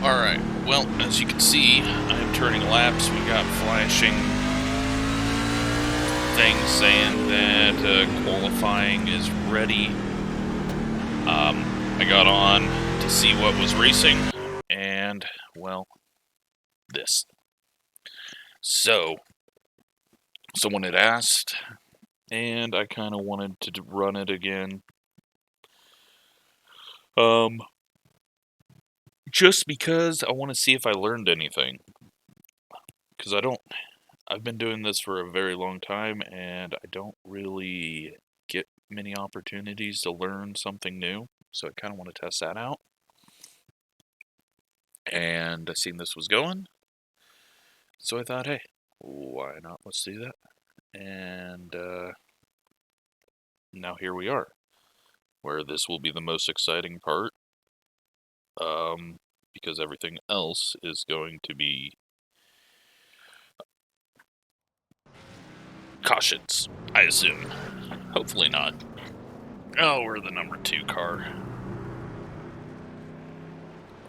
Alright, well, as you can see, I'm turning laps. We got flashing things saying that qualifying is ready. I got on to see what was racing, and, well, this. So, someone had asked, and I kind of wanted to run it again. Just because I want to see if I learned anything. Because I've been doing this for a very long time, and I don't really get many opportunities to learn something new. So I kind of want to test that out. And I seen this was going. So I thought, hey, why not? Let's do that. And now here we are, where this will be the most exciting part. Because everything else is going to be cautions, I assume. Hopefully not. Oh, we're the number 2 car.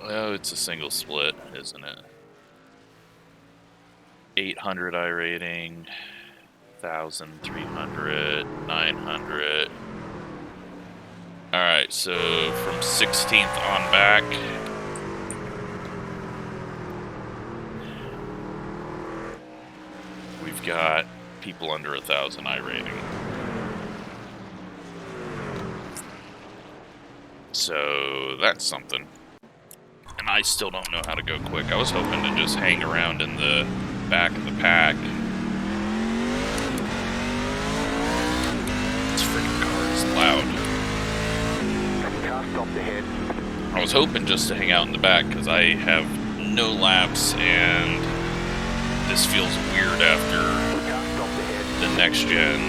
Oh, it's a single split, isn't it? 800 iRating, 1,300, 900. Alright, so from 16th on back, we've got people under 1,000 iRating. So that's something. And I still don't know how to go quick. I was hoping to just hang around in the back of the pack. This freaking car is loud. I was hoping just to hang out in the back because I have no laps and this feels weird after the next gen.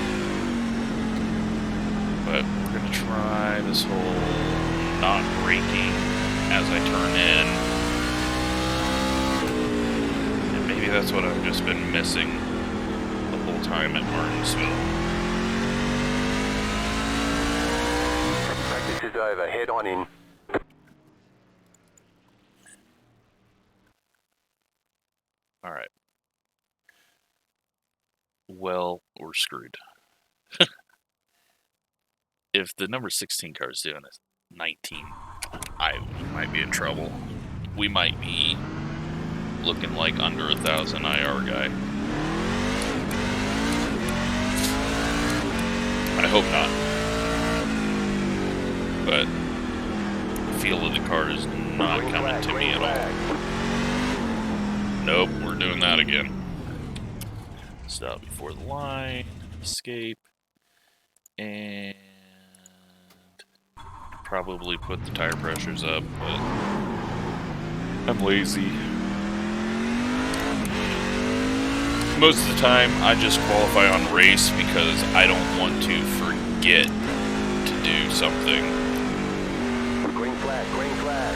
But we're going to try this whole not braking as I turn in. And maybe that's what I've just been missing the whole time at Martinsville. Practice is over. Head on in. Alright. Well, we're screwed. If the number 16 car is doing a 19, I might be in trouble. We might be looking like under 1,000 IR guy. I hope not. But the feel of the car is not coming to me at all. Nope, we're doing that again. Stop before the line, escape, and probably put the tire pressures up, but I'm lazy. Most of the time, I just qualify on race because I don't want to forget to do something. Green flag, green flag.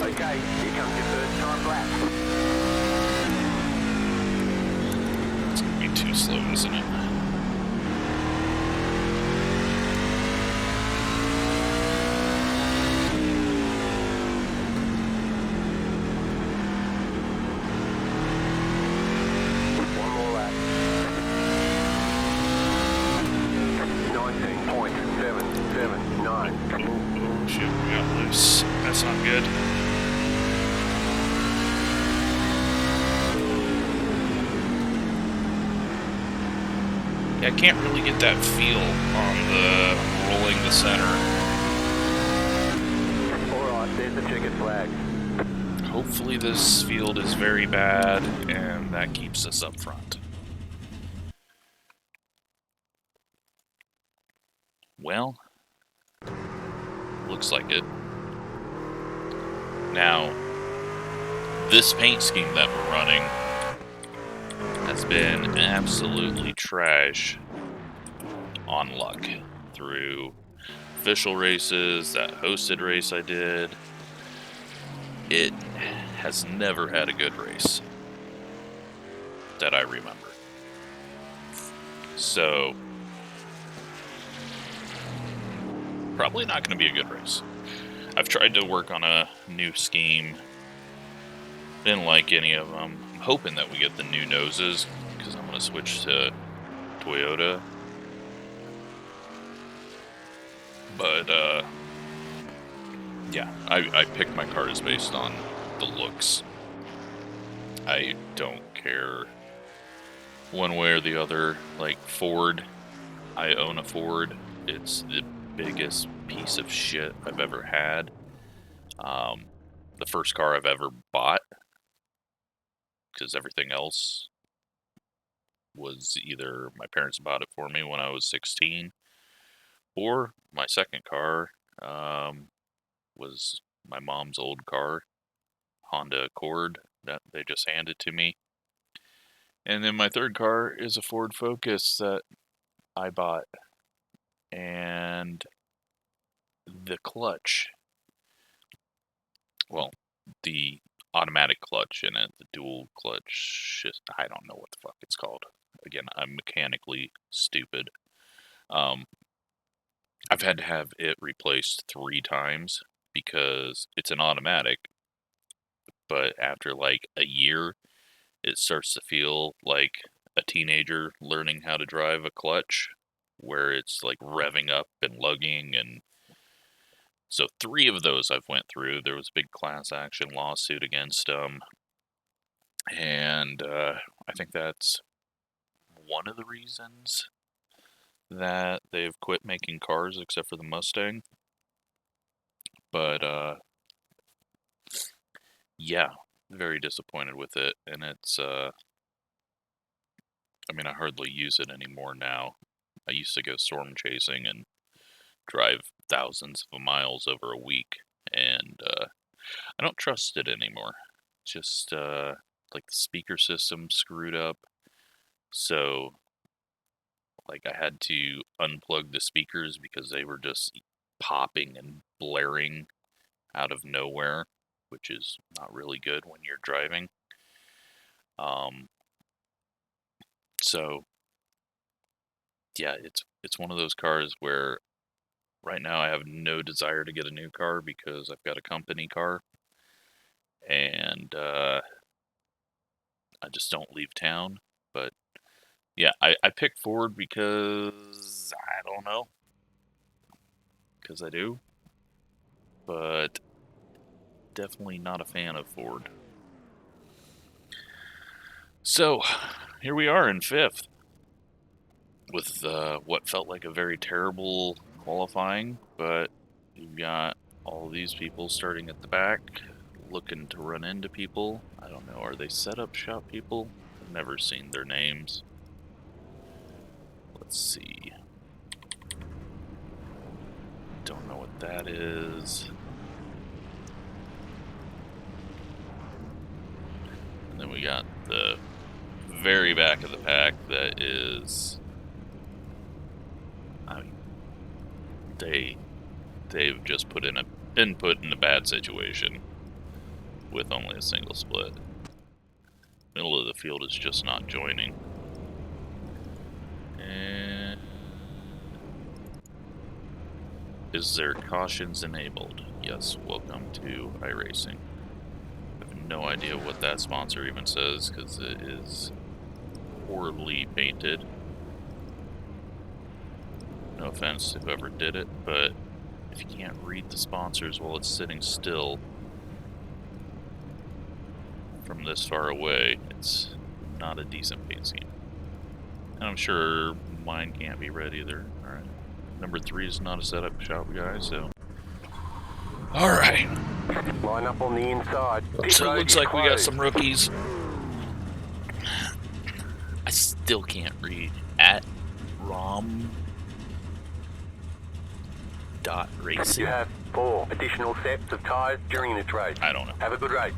Okay, here comes your first time lap. It's gonna be too slow, isn't it? One more lap. 19.779. Oh, shit, we got loose. That's not good. I can't really get that feel on the rolling the center. Alright, there's the checkered flag. Hopefully this field is very bad, and that keeps us up front. Well, looks like it. Now, this paint scheme that we're running has been absolutely trash on luck through official races, that hosted race I did. It has never had a good race that I remember. So, probably not going to be a good race. I've tried to work on a new scheme Didn't like any of them. I'm hoping that we get the new noses, because I'm going to switch to Toyota. But, yeah, I picked my cars based on the looks. I don't care one way or the other. Like Ford, I own a Ford. It's the biggest piece of shit I've ever had. The first car I've ever bought, because everything else was either my parents bought it for me when I was 16, or my second car was my mom's old car, Honda Accord, that they just handed to me. And then my third car is a Ford Focus that I bought. And the clutch, well, the automatic clutch in it, the dual clutch, I don't know what the fuck it's called. Again, I'm mechanically stupid. I've had to have it replaced 3 times because it's an automatic, but after like a year, it starts to feel like a teenager learning how to drive a clutch, where it's like revving up and lugging. And so 3 of those I've went through. There was a big class action lawsuit against them, and I think that's one of the reasons that they've quit making cars, except for the Mustang. But yeah, very disappointed with it, and it's I mean, I hardly use it anymore now. I used to go storm chasing and drive thousands of miles over a week, and I don't trust it anymore. Just like the speaker system screwed up, so like I had to unplug the speakers because they were just popping and blaring out of nowhere, which is not really good when you're driving. So yeah, it's one of those cars where right now I have no desire to get a new car because I've got a company car, and I just don't leave town. But yeah, I picked Ford because I don't know, because I do, but definitely not a fan of Ford. So here we are in 5th with what felt like a very terrible qualifying, but you've got all these people starting at the back looking to run into people. I don't know, are they setup shop people? I've never seen their names. Let's see. Don't know what that is. And then we got the very back of the pack that is, I mean, they've just been put in a bad situation with only a single split. Middle of the field is just not joining. And is there cautions enabled? Yes, welcome to iRacing. I have no idea what that sponsor even says because it is poorly painted. No offense to whoever did it, but if you can't read the sponsors while it's sitting still from this far away, it's not a decent paint scheme. And I'm sure mine can't be read either. Alright. Number 3 is not a setup shop guy, so. Alright. Line up on the inside. So it looks like we got some rookies. I still can't read. At rom.racing. You have 4 additional sets of tires during this race. I don't know. Have a good race.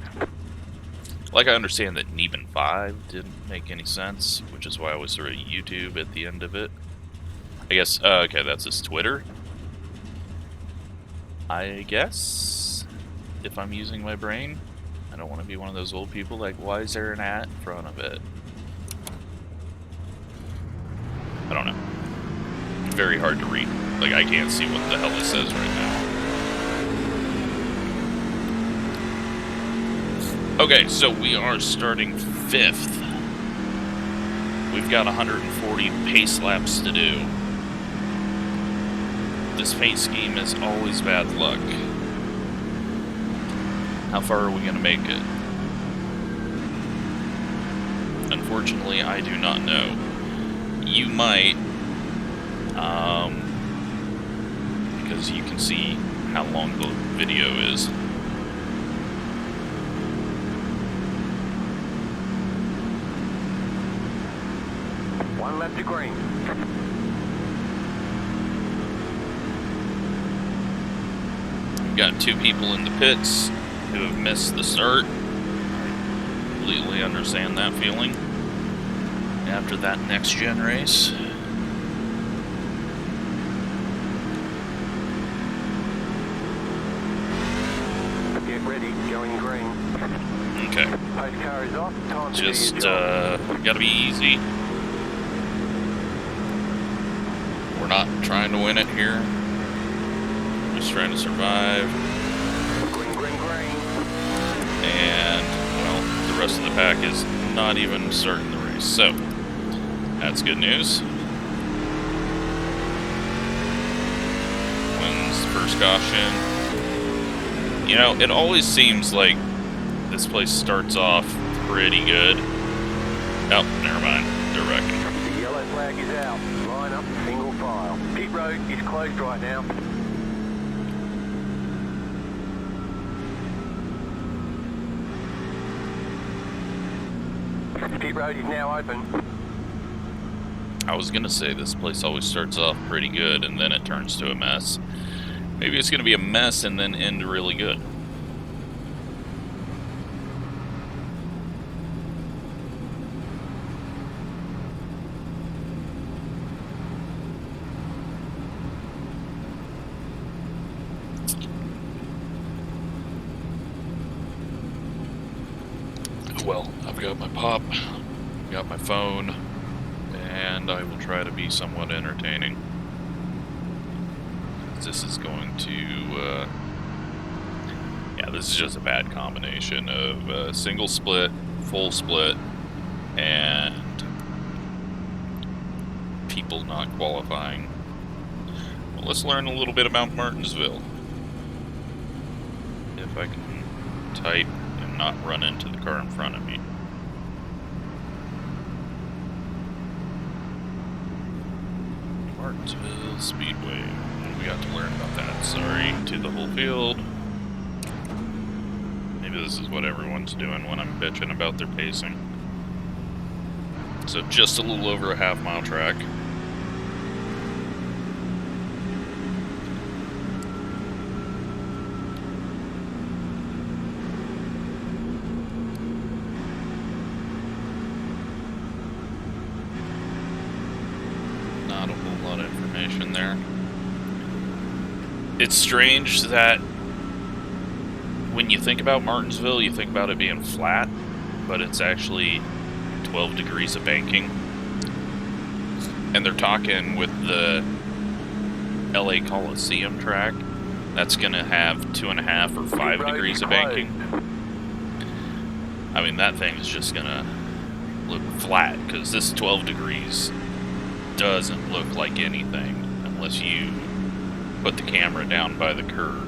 Like, I understand that Neben 5 didn't make any sense, which is why I always threw a YouTube at the end of it. I guess, okay, that's his Twitter. I guess, if I'm using my brain, I don't want to be one of those old people like, why is there an at in front of it? I don't know. Very hard to read. Like, I can't see what the hell it says right now. Okay, so we are starting 5th. We've got 140 pace laps to do. This paint scheme is always bad luck. How far are we going to make it? Unfortunately, I do not know. You might, because you can see how long the video is. One lap to green. We've got 2 people in the pits who have missed the start. I completely understand that feeling after that next-gen race. Get ready, going green. Okay. Post car is off. Time to Just, do your job. gotta be easy. We're not trying to win it here. We're just trying to survive. Green, green, green. And, well, the rest of the pack is not even starting the race. So, that's good news. Wins the first caution. You know, it always seems like this place starts off pretty good. Oh, never mind. They're wrecking. The yellow flag is out. Line up single file. Pit road is closed right now. Pit road is now open. I was gonna say this place always starts off pretty good and then it turns to a mess. Maybe it's gonna be a mess and then end really good. Well, I've got my pop, got my phone, and I will try to be somewhat entertaining. This is going to, yeah, this is just a bad combination of single split, full split, and people not qualifying. Well, let's learn a little bit about Martinsville. If I can type and not run into the car in front of me. Martinsville Speedway. We got to learn about that. Sorry to the whole field. Maybe this is what everyone's doing when I'm bitching about their pacing. So just a little over a half-mile track. Not a whole lot of information there. It's strange that when you think about Martinsville, you think about it being flat, but it's actually 12 degrees of banking. And they're talking with the LA Coliseum track, that's going to have 2.5 or 5 degrees of banking. I mean, that thing is just going to look flat, because this 12 degrees doesn't look like anything unless you put the camera down by the curb.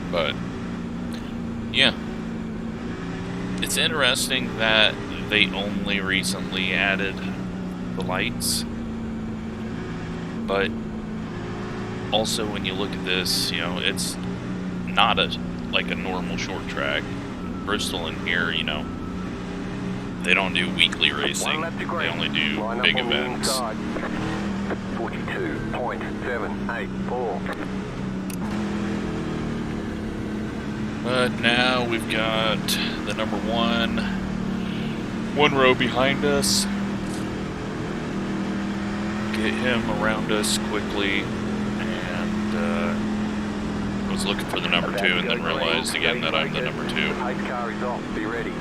But yeah, it's interesting that they only recently added the lights, but also when you look at this, you know, it's not like a normal short track. Bristol and here, you know, they don't do weekly racing. They only do big events. 42.784. But now we've got the number one row behind us. Get him around us quickly. And I was looking for the number 2 and then realized again that I'm the number 2. Pace car is off. Be ready.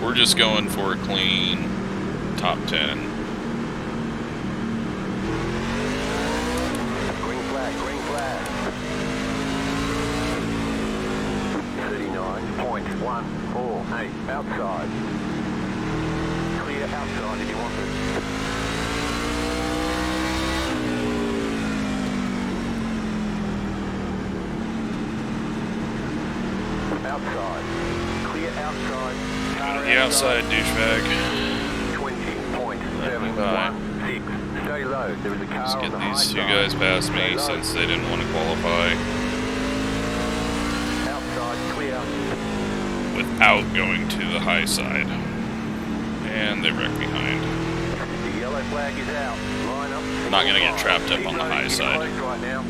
We're just going for a clean top 10. Outside. Clear outside if you want it. Outside. Clear outside. Go to the outside, douchebag. 20.716. Stay low. There is a car Let's on get the high these two side. guys past me Stay low. since they didn't want to qualify Outside. Clear. without going to the high side. And they wreck behind. The yellow flag is out. Line up. Not gonna get trapped up on the high side. Right now.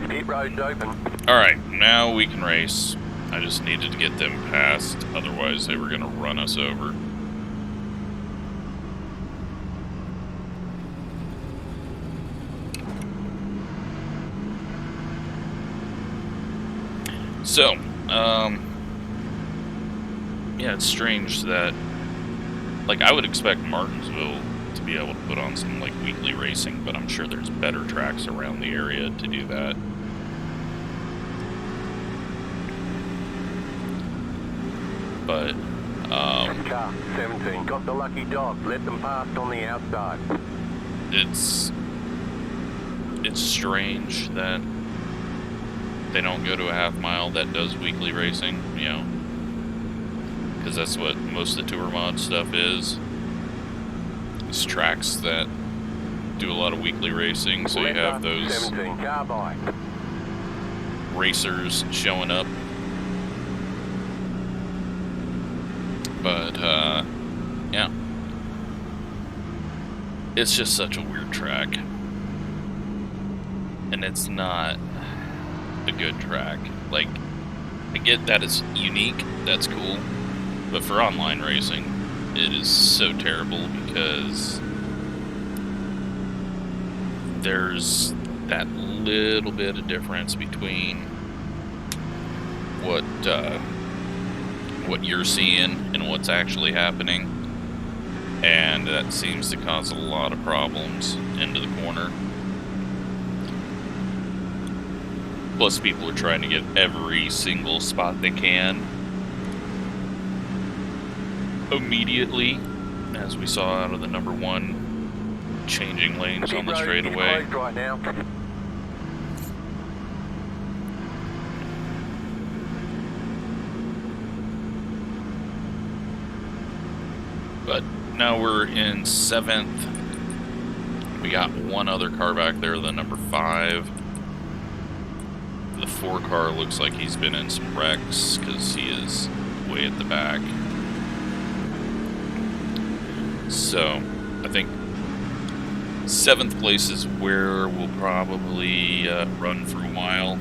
Pit road's open. Alright, now we can race. I just needed to get them past, otherwise they were gonna run us over. So, yeah, it's strange that, like, I would expect Martinsville to be able to put on some, like, weekly racing, but I'm sure there's better tracks around the area to do that. But, Car 17 got the lucky dog. Let them past on the outside. it's strange that they don't go to a half mile that does weekly racing, you know, because that's what most of the tour mod stuff is. It's tracks that do a lot of weekly racing, so you have those 17 car by. racers showing up. But, yeah. It's just such a weird track. And it's not a good track. Like, I get that it's unique, that's cool. But for online racing, it is so terrible because there's that little bit of difference between what you're seeing and what's actually happening, and that seems to cause a lot of problems into the corner. Plus, people are trying to get every single spot they can immediately, as we saw out of the number one, changing lanes on the straightaway. Right now. But now we're in 7th. We got one other car back there, the number 5. The 4 car looks like he's been in some wrecks because he is way at the back. So, I think 7th place is where we'll probably run for a while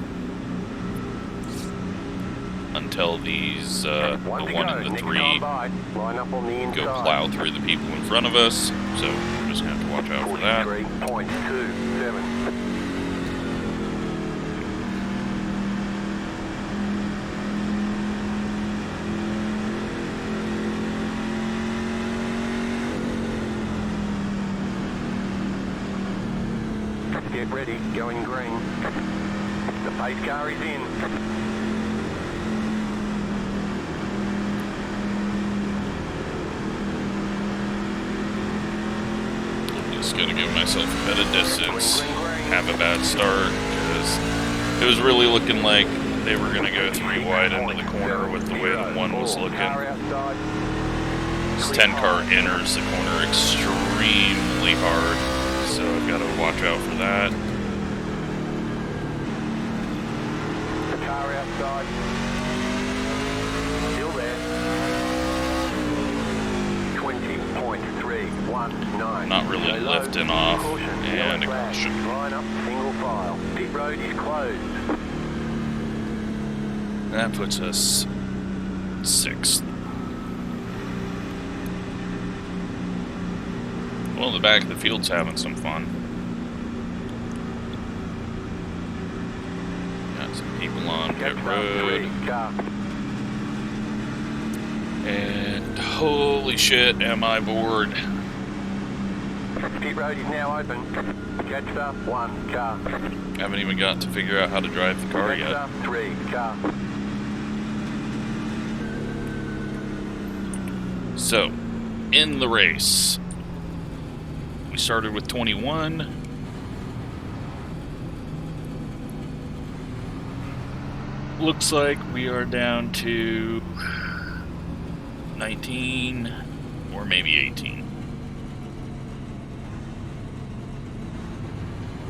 until these, the 1 and the 3 go plow through the people in front of us. So, we're just going to have to watch out for that. 43.27. Get ready, going green. The pace car is in. I'm just going to give myself a bit of distance, have a bad start, because it was really looking like they were going to go 3 wide into the corner with the way the 1 was looking. This 10 car enters the corner extremely hard, so I've got to watch out for that. The car outside. Still there. 20.319. Not really Stay low. lifting off, Caution, and yellow a flag. caution. Line up, single file. Pit road is closed. That puts us 6th. Well, the back of the field's having some fun. Got some people on pit road. And holy shit, am I bored. Pit road is now open. Catch up 1 car. Haven't even got to figure out how to drive the car Catch yet. up 3 car. So, in the race, we started with 21. Looks like we are down to 19 or maybe 18.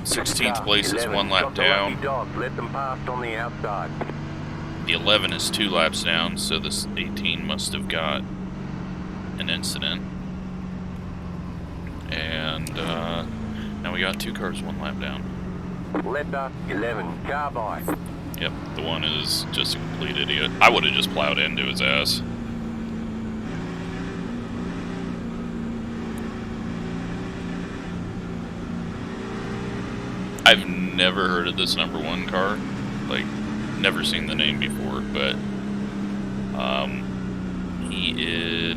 16th place is 1 lap down. Let them pass on the outside. The 11 is 2 laps down, so this 18 must have got an incident. And now we got 2 cars 1 lap down. Letter 11, car by. Yep, the one is just a complete idiot. I would have just plowed into his ass. I've never heard of this number 1 car. Like, never seen the name before, but he's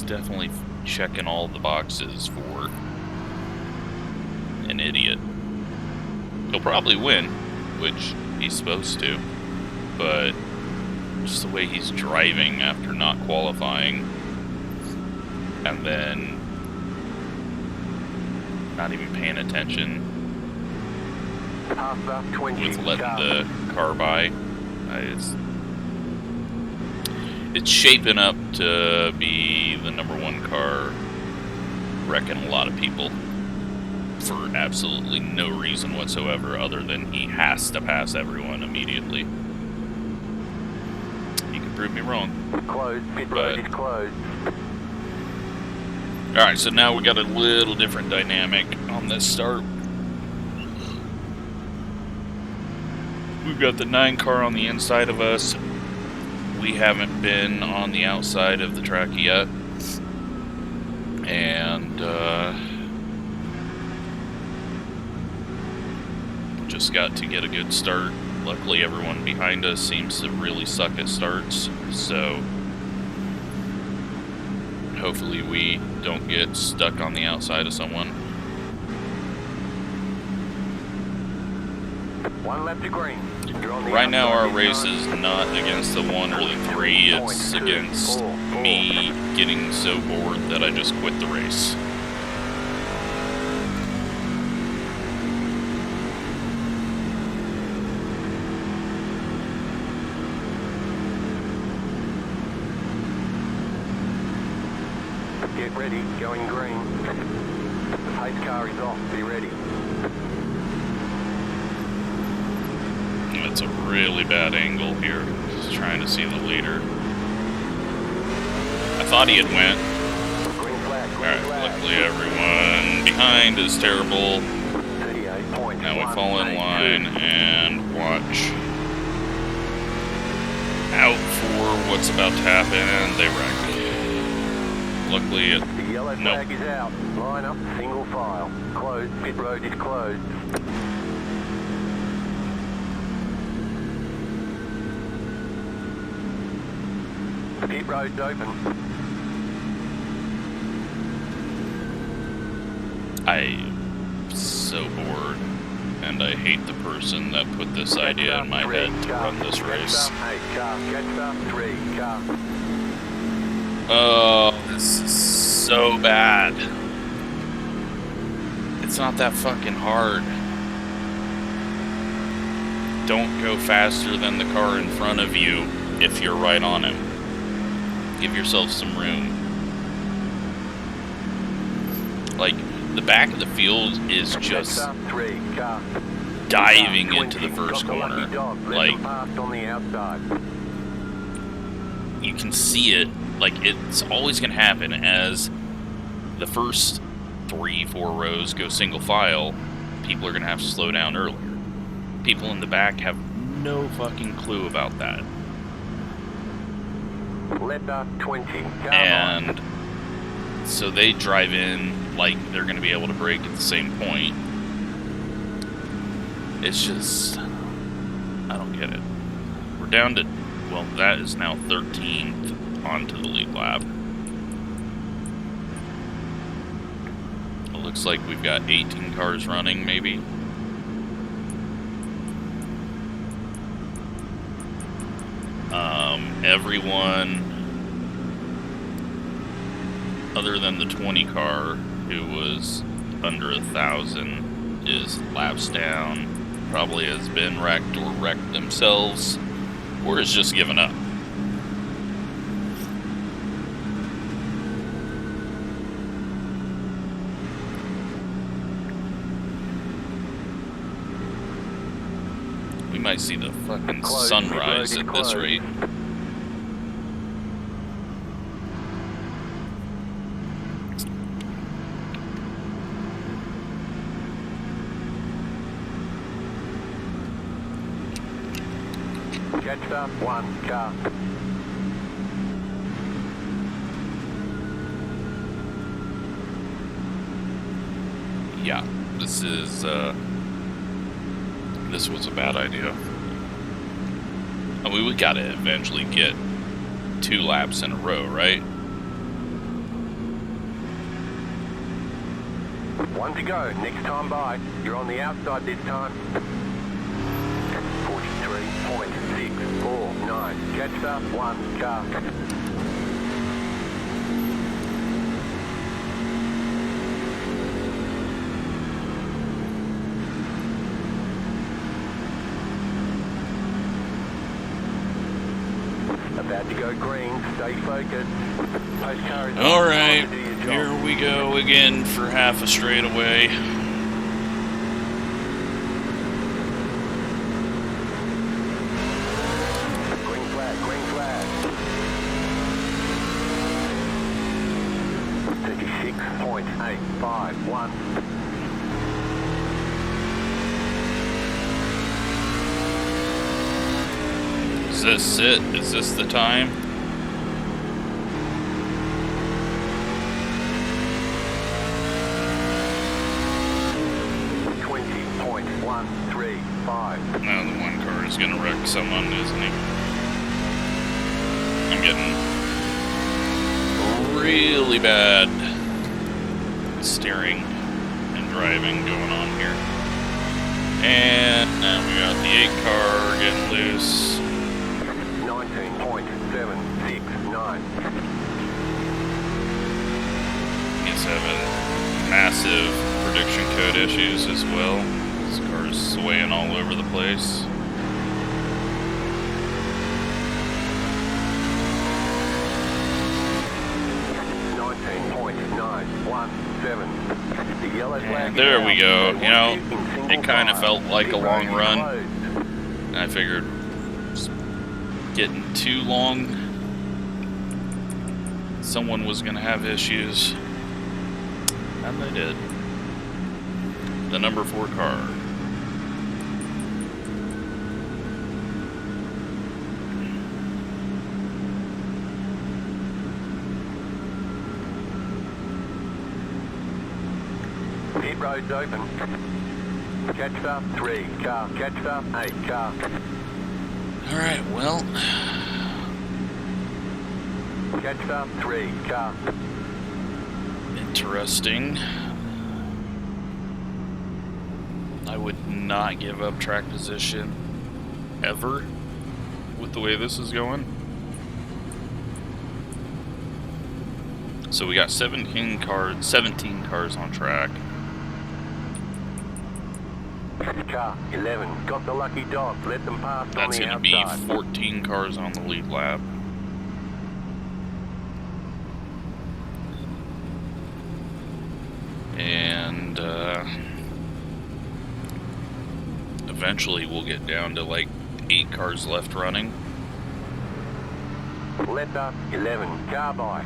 definitely checking all the boxes for an idiot. He'll probably win, which he's supposed to, but just the way he's driving after not qualifying and then not even paying attention with letting the car by, it's shaping up to be the number 1 car wrecking a lot of people for absolutely no reason whatsoever other than he has to pass everyone immediately. You can prove me wrong. Closed, pit road is closed. Alright, so now we got a little different dynamic on this start. We've got the 9 car on the inside of us. We haven't been on the outside of the track yet. And just got to get a good start. Luckily everyone behind us seems to really suck at starts, so hopefully we don't get stuck on the outside of someone. 1 lap to green. Right now our race is not against the 1 or the 3, it's against me getting so bored that I just quit the race. Get ready, going green. The pace car is off, be ready. It's a really bad angle here. Just trying to see the leader. I thought he had went. Alright, luckily everyone behind is terrible. Now we fall in line and watch out for what's about to happen. They wreck. Luckily it... The yellow flag is out. Line up, single file. Closed, pit road is closed. Pit road's open. I'm so bored, and I hate the person that put this idea in my head to run this race. Oh, this is so bad. It's not that fucking hard. Don't go faster than the car in front of you if you're right on him. Give yourself some room. Like, the back of the field is just diving into the first corner. Like, you can see it. Like, it's always going to happen as the first 3-4 rows go single file. People are going to have to slow down earlier. People in the back have no fucking clue about that. And so they drive in like they're going to be able to brake at the same point. It's just, I don't get it. We're down to, well, that is now 13th onto the lead lap. It looks like we've got 18 cars running, maybe. Everyone other than the 20 car, who was under 1,000, is laps down, probably has been wrecked or wrecked themselves, or has just given up. We might see the fucking sunrise at this rate. Catch up, 1 car. Yeah, this was a bad idea. I mean, we gotta eventually get 2 laps in a row, right? 1 to go, next time by. You're on the outside this time. 43.649. Catch up, 1 car. About to go green, stay focused. Alright, here we go again for half a straightaway. Green flag, green flag. 36.851. Is this it? Is this the time? Now the 1 car is gonna wreck someone, isn't he? I'm getting really bad steering and driving going on here. And now we got the 8 car getting loose. 19.769. He's having massive prediction code issues as well. This car is swaying all over the place. And there we go. You know, it kind of felt like a long run. And I figured it's getting too long, someone was going to have issues. And they did. The number 4 car. Pit road's open. Catch up, 3 car. Catch up, 8 car. Alright, well. Catch up, 3 car. Interesting. I would not give up track position ever with the way this is going. So we got 17 cars on track. Car 11 got the lucky dog. Let them pass. That's on the going to outside. be 14 cars on the lead lap. And eventually we'll get down to like 8 cars left running. Left up 11 car by.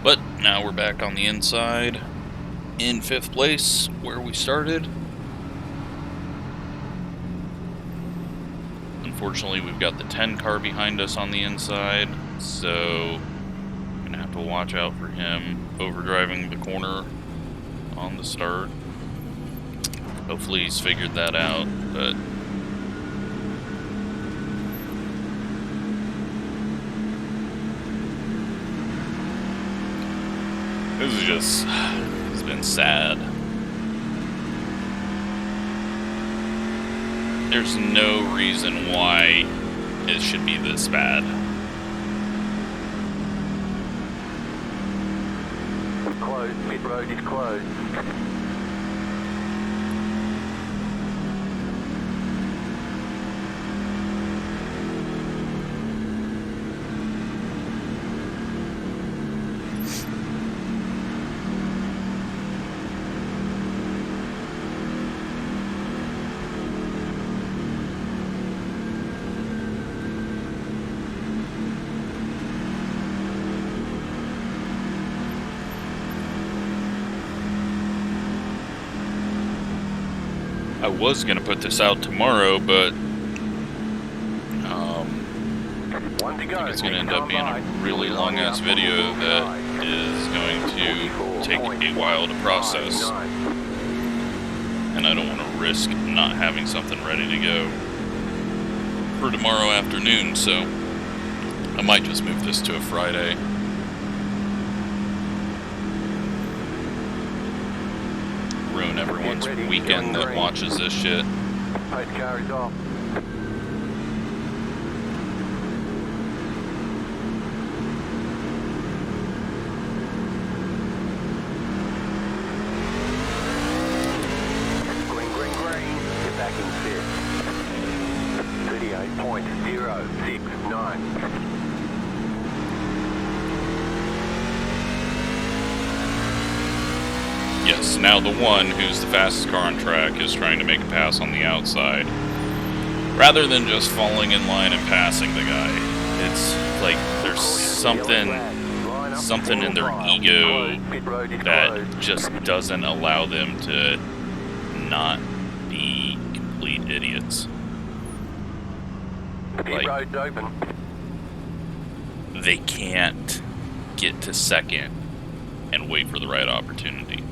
But now we're back on the inside in 5th place where we started. Unfortunately, we've got the 10 car behind us on the inside, so I'm gonna have to watch out for him overdriving the corner on the start. Hopefully he's figured that out, but this is just, it's been sad. There's no reason why it should be this bad. Closed. Pit road is closed. I was gonna put this out tomorrow, but One to go. I think it's gonna end up being a really long ass video that is going to take a while to process. And I don't want to risk not having something ready to go for tomorrow afternoon, so I might just move this to a Friday. Ruin everyone's weekend that watches this shit. Pace car is off. Green. Get back in fifth. 38.069. Yes, now the one who's the fastest car on track is trying to make a pass on the outside. Rather than just falling in line and passing the guy. It's like there's something in their ego that just doesn't allow them to not be complete idiots. Like, road's open. they can't get to second and wait for the right opportunity.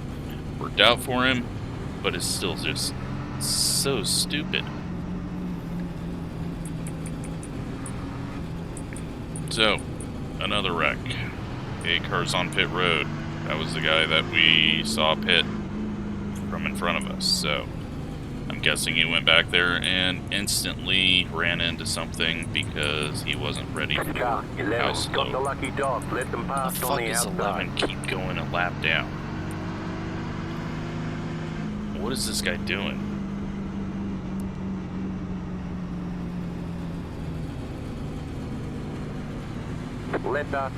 Worked out for him, but it's still just so stupid. So, another wreck. 8 cars on pit road. That was the guy that we saw pit from in front of us, so I'm guessing he went back there and instantly ran into something because he wasn't ready for Car 11 house got the low. lucky dog. Let them The pass on fuck the is outside. 11 keep going a lap down? What is this guy doing?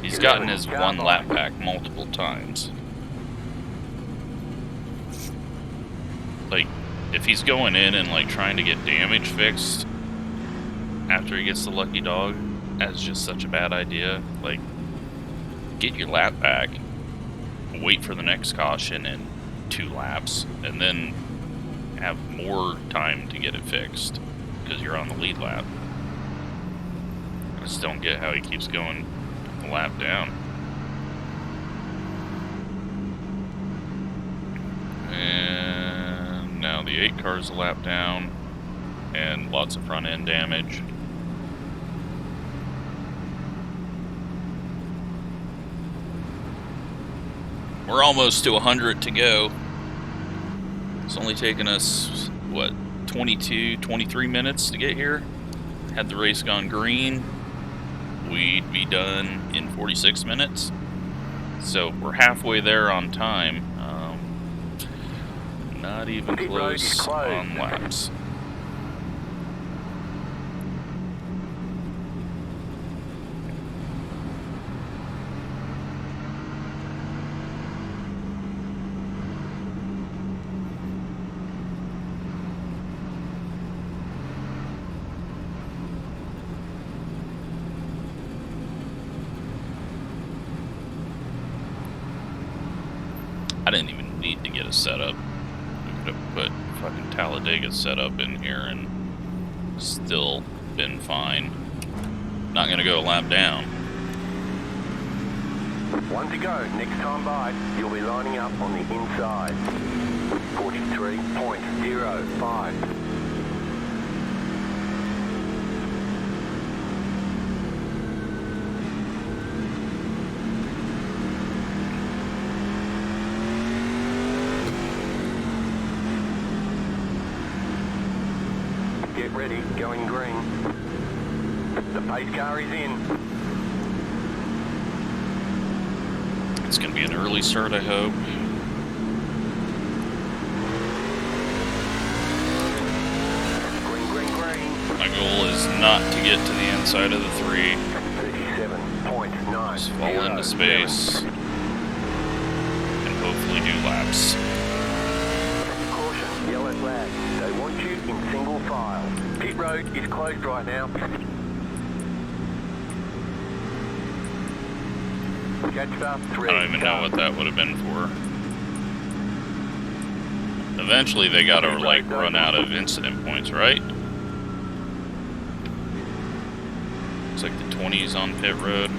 He's gotten his 1 lap back multiple times. Like, if he's going in and like trying to get damage fixed after he gets the lucky dog, that's just such a bad idea. Like, get your lap back, wait for the next caution in 2 laps, and then have more time to get it fixed because you're on the lead lap. I just don't get how he keeps going a lap down. And now the 8 car's a lap down and lots of front end damage. We're almost to 100 to go. It's only taken us, what, 22, 23 minutes to get here? Had the race gone green, we'd be done in 46 minutes. So we're halfway there on time. Not even close on laps. I didn't even need to get a setup. We could have put fucking Talladega setup in here and still been fine. Not gonna go a lap down. 1 to go. Next time by, you'll be lining up on the inside. 43.05. Get ready, going green. The pace car is in. It's going to be an early start, I hope. Green, green, green. My goal is not to get to the inside of the 3. 37.9. Just fall into space. And hopefully do laps. Caution, yellow flag. They want you in single file. Pit road is closed right now. Catch up, 3. I don't even know what that would have been for. Eventually they gotta, like, run out of incident points, right? It's like the 20s on pit road.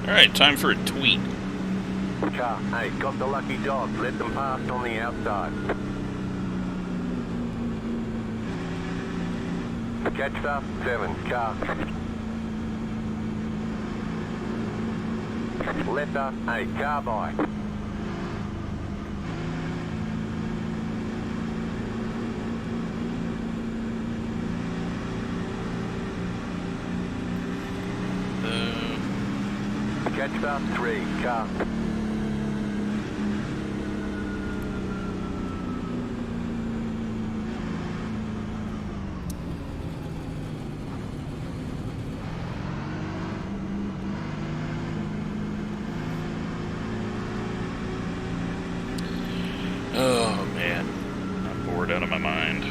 Alright, time for a tweet. Car, hey, got the lucky dog. Let them pass on the outside. Catch up, 7. Car. Letter, 8. Car by. Catch up, 3. Car. Oh man, I'm bored out of my mind.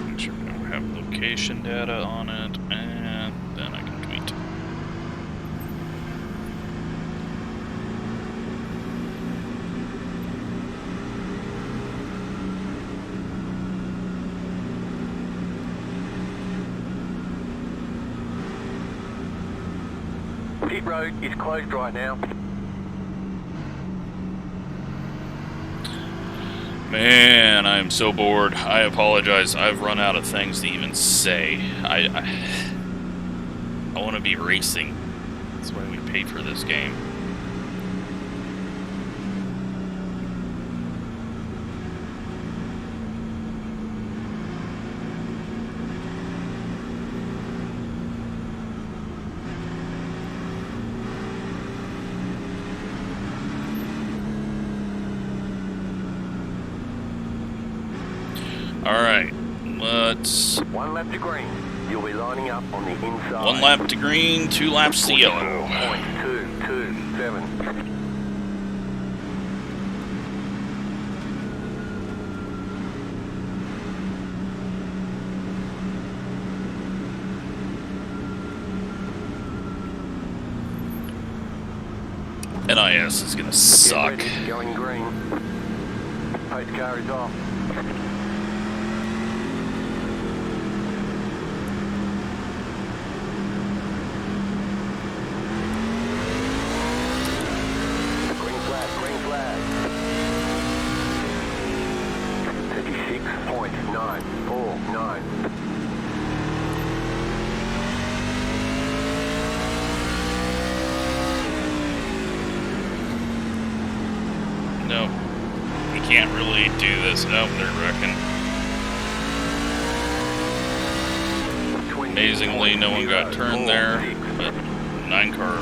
Make sure we don't have location data on it, and then I can tweet. Pit road is closed right now. Man, I am so bored. I apologize. I've run out of things to even say. I want to be racing. That's why we pay for this game. Alright, let's... 1 lap to green. You'll be lining up on the inside. 1 lap to green, 2 laps to yellow. 227. NIS is gonna suck. Get ready, going green. Pace car is off. Green flag, green flag. 36.949. Nope. We can't really do this. Oh, they're wrecking. Amazingly, no one got turned there, but 9 car,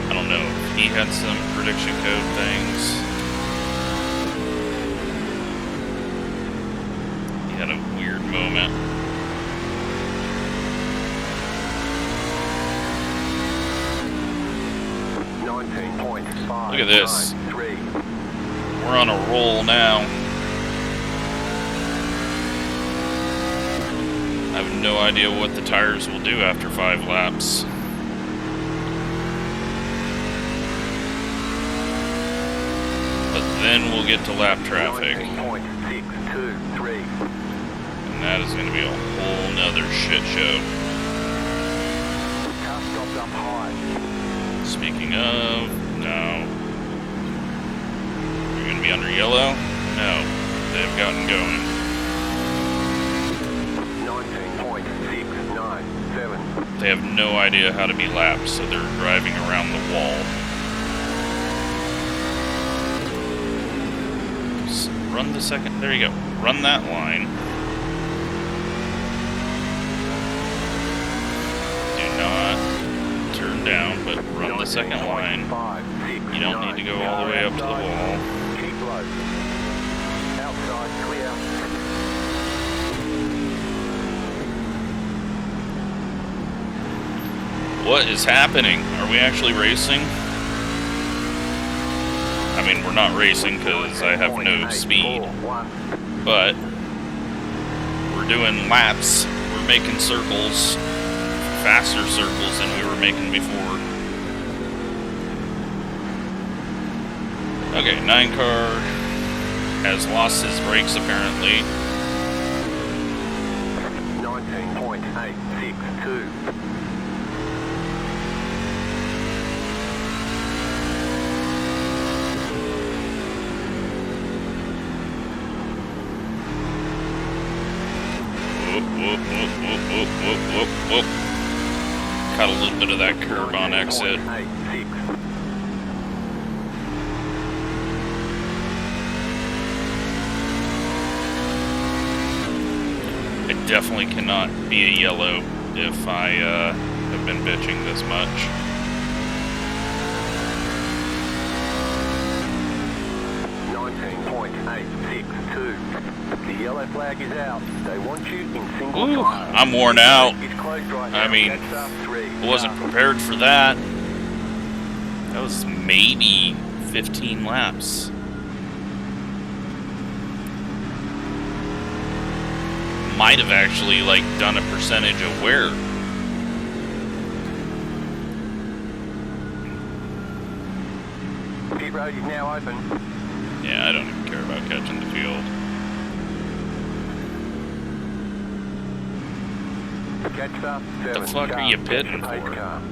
I don't know if he had some prediction code things. He had a weird moment. 19.5. Look at this. 3. We're on a roll now. I have no idea what the tires will do after 5 laps. But then we'll get to lap traffic. 19.623. And that is going to be a whole nother shit show. Car stopped up high. Speaking of, no. We're going to be under yellow? No. They've gotten going. 19.697. They have no idea how to be lapped, so they're driving around the wall. Run the second, there you go. Run that line. Do not turn down, but run the second line. You don't need to go all the way up to the wall. Keep low. Outside clear. What is happening? Are we actually racing? I mean, we're not racing because I have no speed, but we're doing laps. We're making circles, faster circles than we were making before. Okay, 9 car has lost his brakes apparently. 19.862. Whoop, whoop, whoop, whoop, whoop, whoop, whoop. Caught a little bit of that curb on exit. 19.86. I definitely cannot be a yellow if I have been bitching this much. 19.862. The yellow flag is out. They want you in single Ooh, file. I'm worn out. It's closed right now. I mean, Catch up 3. I wasn't prepared for that. That was maybe 15 laps. Might have actually, like, done a percentage of wear. Pit road is now open. Yeah, I don't even care about catching the field. Catch up 7. The fuck are you pitting Pace for? car.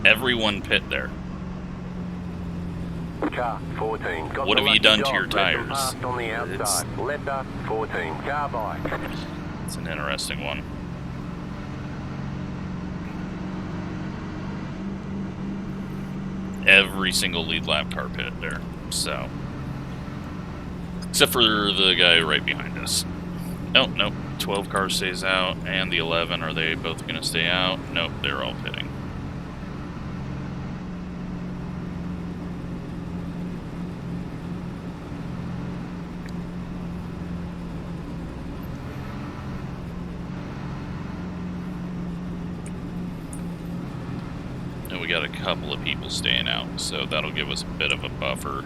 Everyone pit there. Car 14. Got What the have you lucky done to dog. your Let them tires? pass on the outside. Left up 14. Car by. It's an interesting one. Every single lead lap car pit there, so. Except for the guy right behind us. Nope, nope. 12 car stays out, and the 11, are they both going to stay out? Nope, they're all pitting. And we got a couple of people staying out, so that'll give us a bit of a buffer.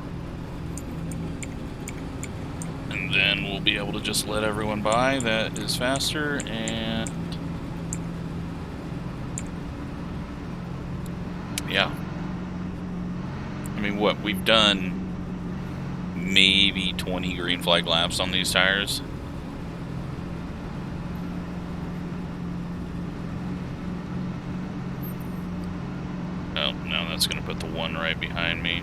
And then we'll be able to just let everyone by that is faster, and yeah. I mean, what, we've done maybe 20 green flag laps on these tires. Oh, no, that's going to put the one right behind me.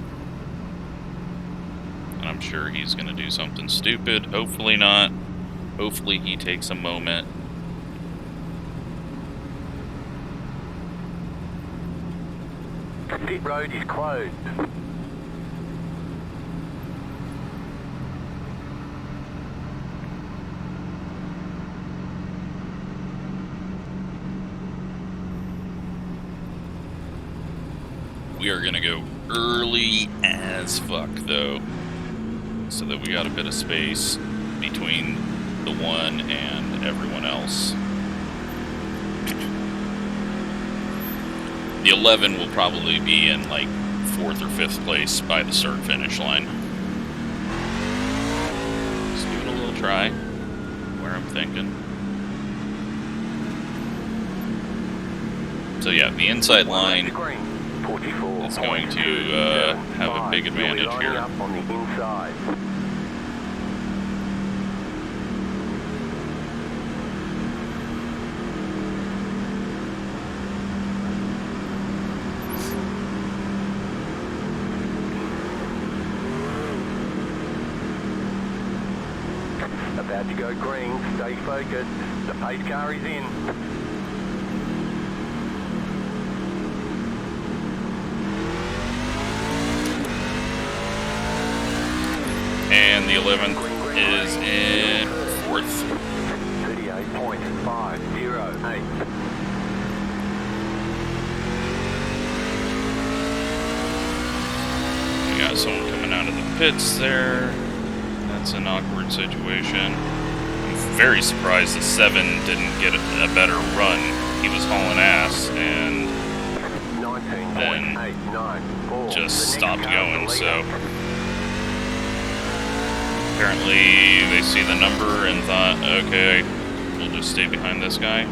And I'm sure he's going to do something stupid. Hopefully not. Hopefully he takes a moment. Pit road is closed. We are going to go early as fuck, though, so that we got a bit of space between the 1 and everyone else. The 11 will probably be in like 4th or 5th place by the start finish line. Let's give it a little try, where I'm thinking. So yeah, the inside line is going to have a big advantage here. On the inside. About to go green, stay focused. The pace car is in. And the 11th is in 4th. 38.508. We got someone coming out of the pits there. That's an awkward situation. I'm very surprised the 7 didn't get a better run. He was hauling ass and then just stopped going, so apparently they see the number and thought, okay, we'll just stay behind this guy.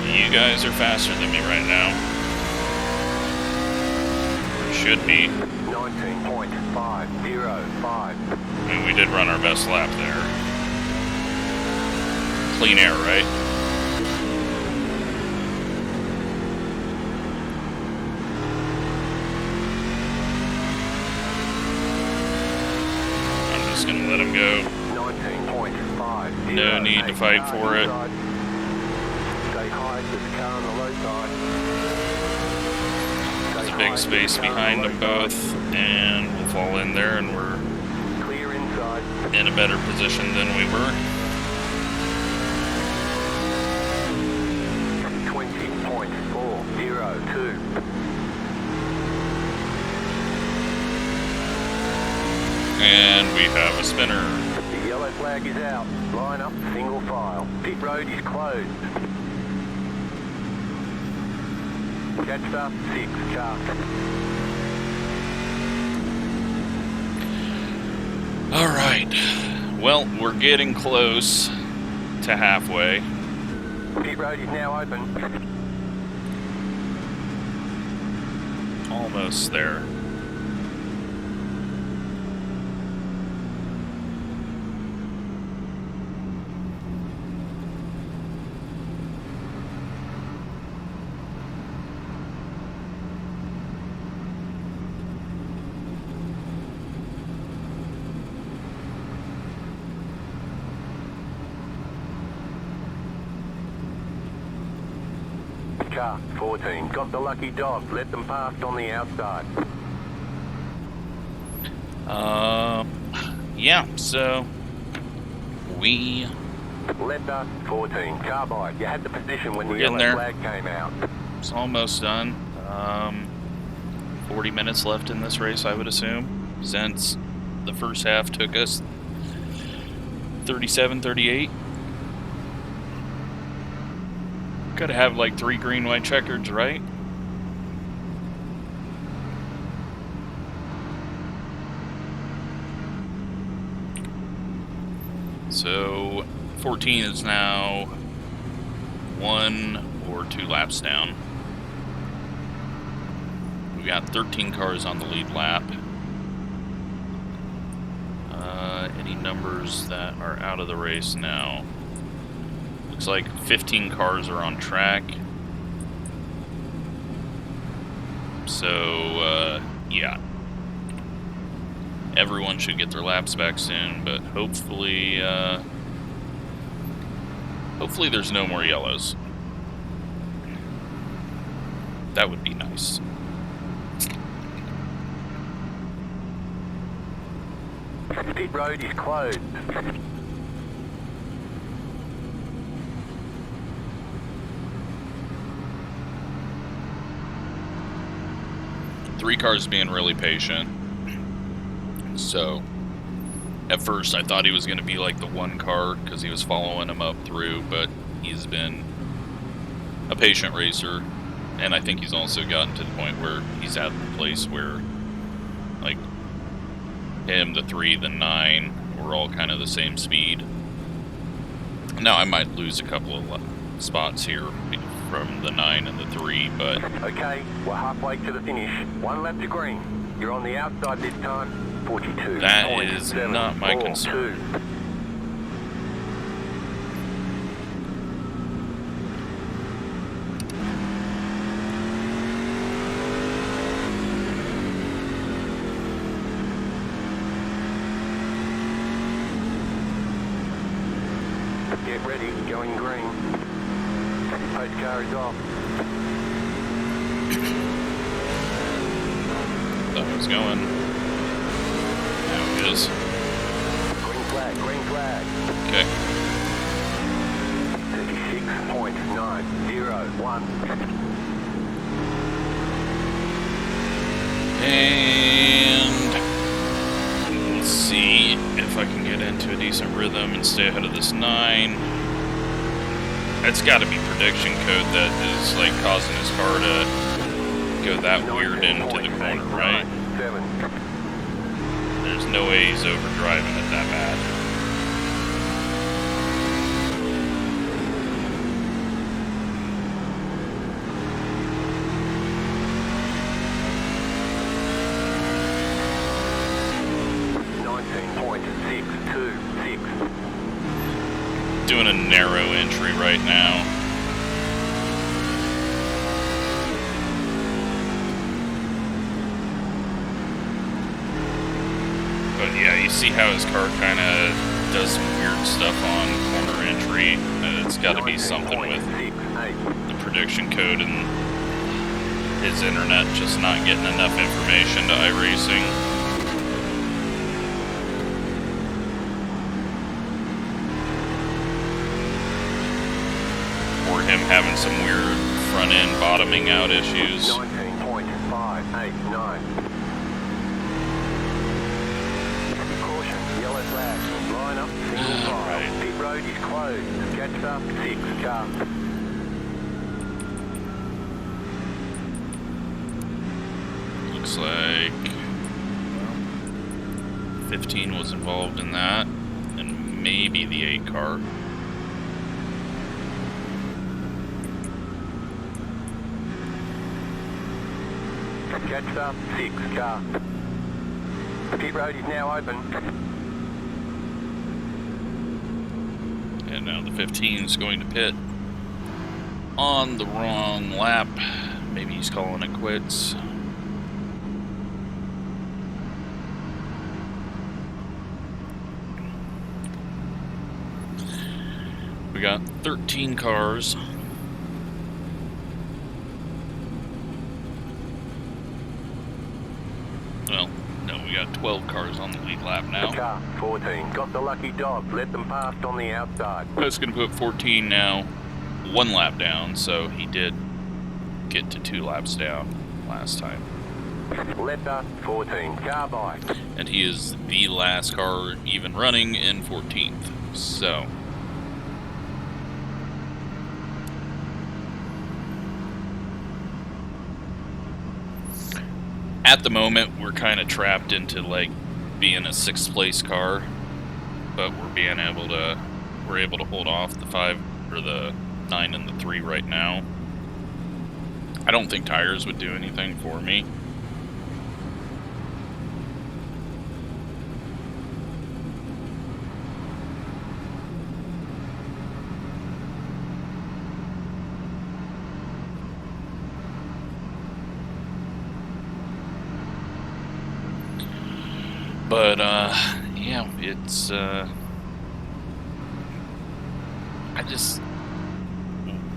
You guys are faster than me right now. Should be. 19.505. I mean, we did run our best lap there. Clean air, right? I'm just gonna let him go. 19.5. No need to fight for it. Stay high to the car on the low side. There's a big space behind them both, and we'll fall in there, and we're Clear inside. in a better position than we were. 20.402. And we have a spinner. The yellow flag is out. Line up single file. Pit road is closed. Catch up 6 car. All right. Well, we're getting close to halfway. Pit road is now open. Almost there. Car 14. Got the lucky dog. Let them past on the outside. Yeah, so we Letter 14. Carbide. You had the position when the We're getting yellow there. flag came out. It's almost done. 40 minutes left in this race, I would assume, since the first half took us 37, 38. Gotta have like 3 green, white checkers, right? So 14 is now 1 or 2 laps down. We got 13 cars on the lead lap. Any numbers that are out of the race now? Looks like 15 cars are on track. So, yeah. Everyone should get their laps back soon, but hopefully, hopefully there's no more yellows. That would be nice. Pit road is closed. Three cars being really patient. So, At first, I thought he was going to be like the one car because he was following him up through, but he's been a patient racer, and I think he's also gotten to the point where he's at the place where, like, him, the 3, the 9, we're all kind of the same speed. Now, I might lose a couple of spots here from the 9 and the 3, but... Okay, we're halfway to the finish. 1 lap to green. You're on the outside this time. 42. That is not my concern. Get ready, going green. Post car is off. Thought it was going. Now it is. Green flag, green flag. Okay. 36.901. And let's see if I can get into a decent rhythm and stay ahead of this 9. It's got to be prediction code that is like causing his car to go that weird into the corner, right? There's no way he's overdriving it that bad. Doing a narrow entry right now. But yeah, you see how his car kind of does some weird stuff on corner entry. It's got to be something with the prediction code and his internet just not getting enough information to iRacing. Or him having some weird front end bottoming out issues. 19.589. Caution, yellow flag. Line up, single file. Right. Pit road is closed. Catch up, 6 car. Looks like 15 was involved in that, and maybe the 8 car. Catch up, 6 car. Pit road is now open. And now the 15 is going to pit on the wrong lap. Maybe he's calling it quits. We got 13 cars. Well, no, we got 12 cars on the lead lap now. Car 14 got the lucky dog. Let them past on the outside. That's going to put 14 now 1 lap down, so he did get to 2 laps down last time. Letter 14 car by. And he is the last car even running in 14th. So at the moment, we're kind of trapped into like being a 6th place car, but we're able to hold off the 5 or the 9 and the 3 right now. I don't think tires would do anything for me. But, yeah, it's,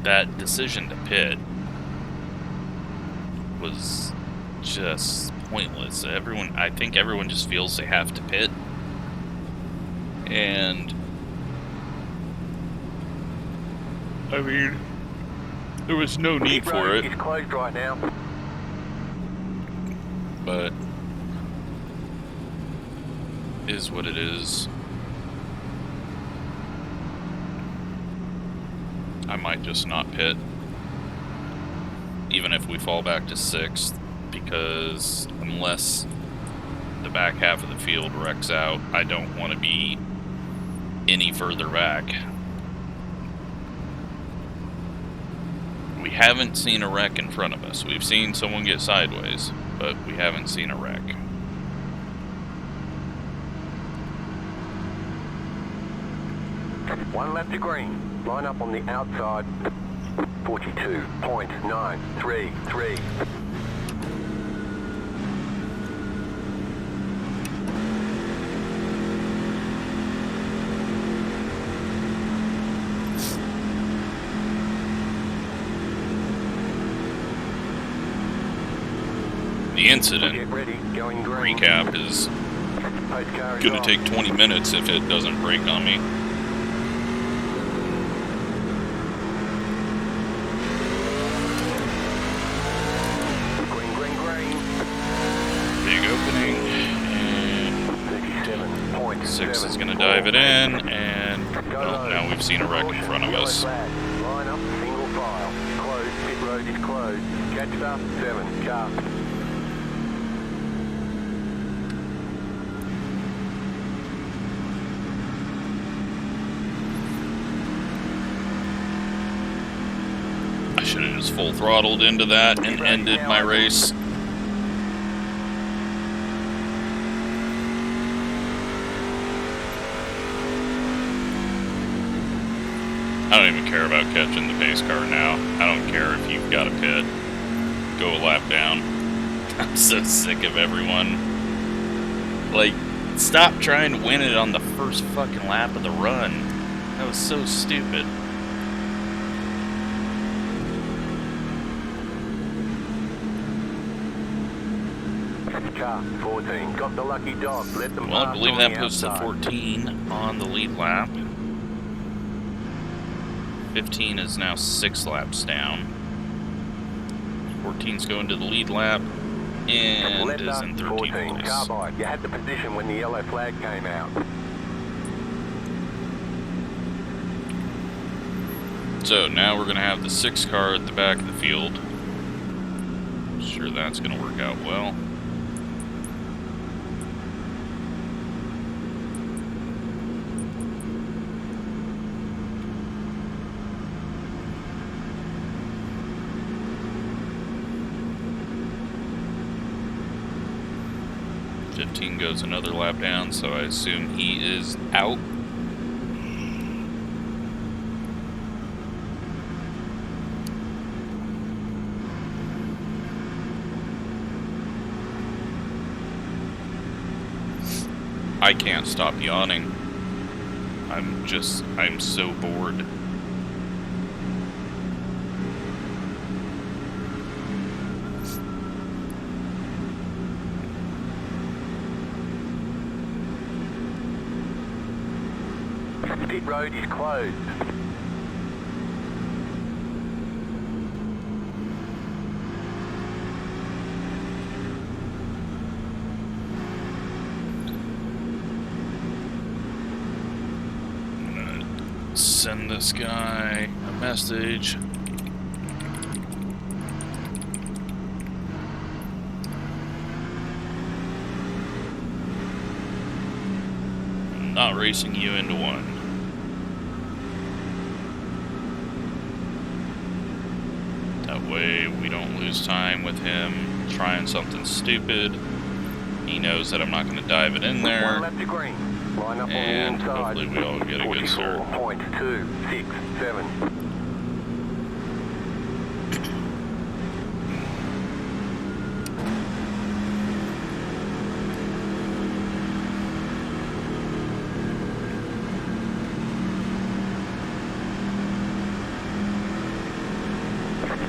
that decision to pit was just pointless. I think everyone just feels they have to pit. And, I mean, there was no need for it. It's closed right now. But is what it is. I might just not pit, even if we fall back to 6th, because unless the back half of the field wrecks out, I don't want to be any further back. We haven't seen a wreck in front of us. We've seen someone get sideways, but we haven't seen a wreck. One lap to green. Line up on the outside. 42.933. The incident Get ready, going green. recap is going to take 20 minutes if it doesn't break on me. Green, green, green. Big opening, and 6 is going to dive it in, and well, now we've seen a wreck in front of us. Line up, single file. Closed, pit road is closed. Catch up, 7, car. I should have just full throttled into that and ended my race. I don't even care about catching the pace car now. I don't care if you've got a pit. Go a lap down. I'm so sick of everyone. Like, stop trying to win it on the first fucking lap of the run. That was so stupid. Car 14. Got the lucky dog. Let them Well, I pass believe on that the puts the outside. 14 on the lead lap. 15 is now 6 laps down. 14's going to the lead lap and Left is up, in 13th 14. place. Carbide. You had the position when the yellow flag came out. So now we're going to have the 6 car at the back of the field. Sure, that's going to work out well. Goes another lap down, so I assume he is out. I can't stop yawning. I'm so bored. Pit road is closed. I'm gonna send this guy a message. I'm not racing you into one. Way we don't lose time with him trying something stupid. He knows that I'm not going to dive it in there. One left to green. Line up And on the inside. hopefully we all get a good start. 44.267.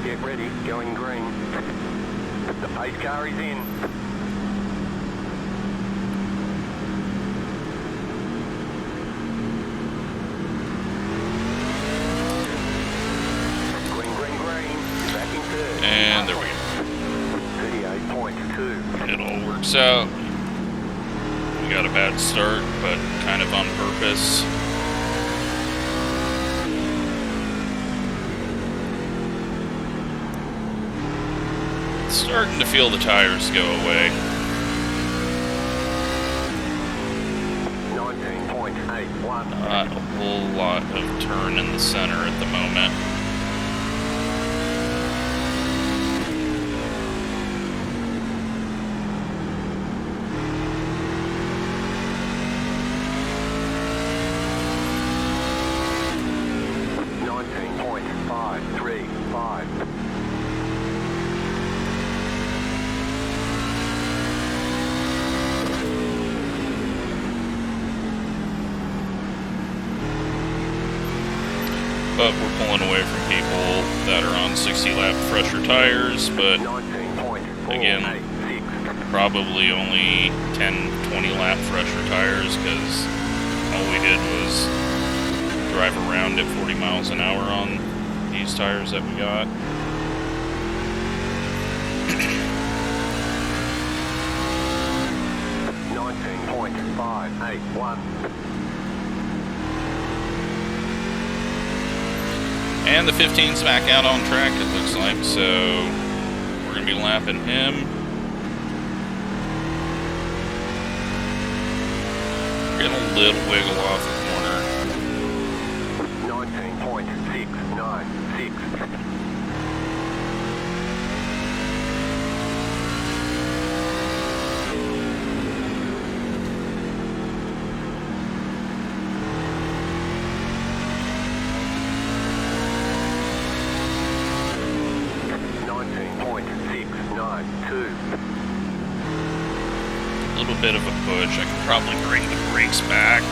Get ready, going green. The pace car is in. Green, green, green. Back in third. And there we go. 38.2. It all works out. We got a bad bad start, but kind of on purpose. Starting to feel the tires go away. 19.81. Not a whole lot of turn in the center at the moment. But we're pulling away from people that are on 60-lap fresher tires, but again, probably only 10-20-lap fresher tires, because all we did was drive around at 40 miles an hour on these tires that we got. And the 15's back out on track, it looks like, so we're going to be lapping him. Getting a little wiggle off the corner. 19.696. A little bit of a push. I can probably bring the brakes back.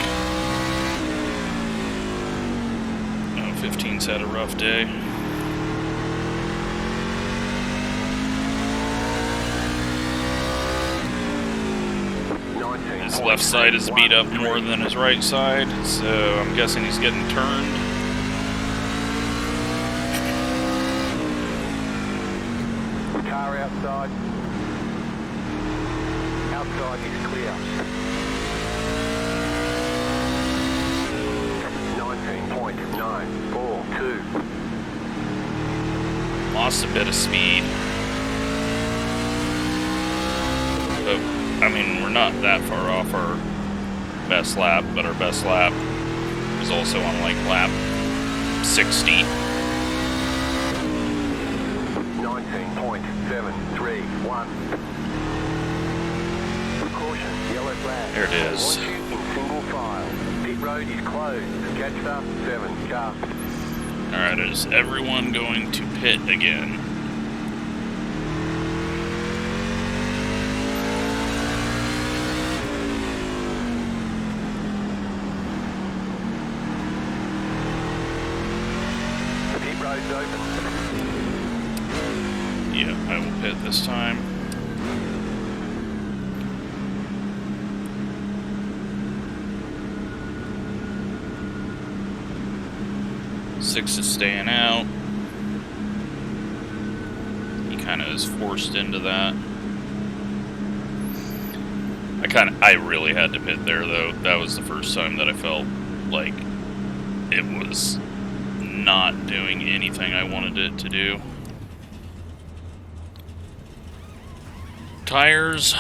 Oh, 15's had a rough day. His left side is beat up more than his right side, so I'm guessing he's getting turned. Car outside. Outside is clear. 19.942. Lost a bit of speed. But, I mean, we're not that far off our best lap, but our best lap is also on, like, lap 60. 19.731. Caution, yellow flag. There it is. Watch you in single file. Pit road is closed. Catch up, 7 car. Alright, is everyone going to pit again? Pit road's open. Yeah, I will pit this time. Six is staying out. He kind of is forced into that. I really had to pit there, though. That was the first time that I felt like it was not doing anything I wanted it to do. Tires,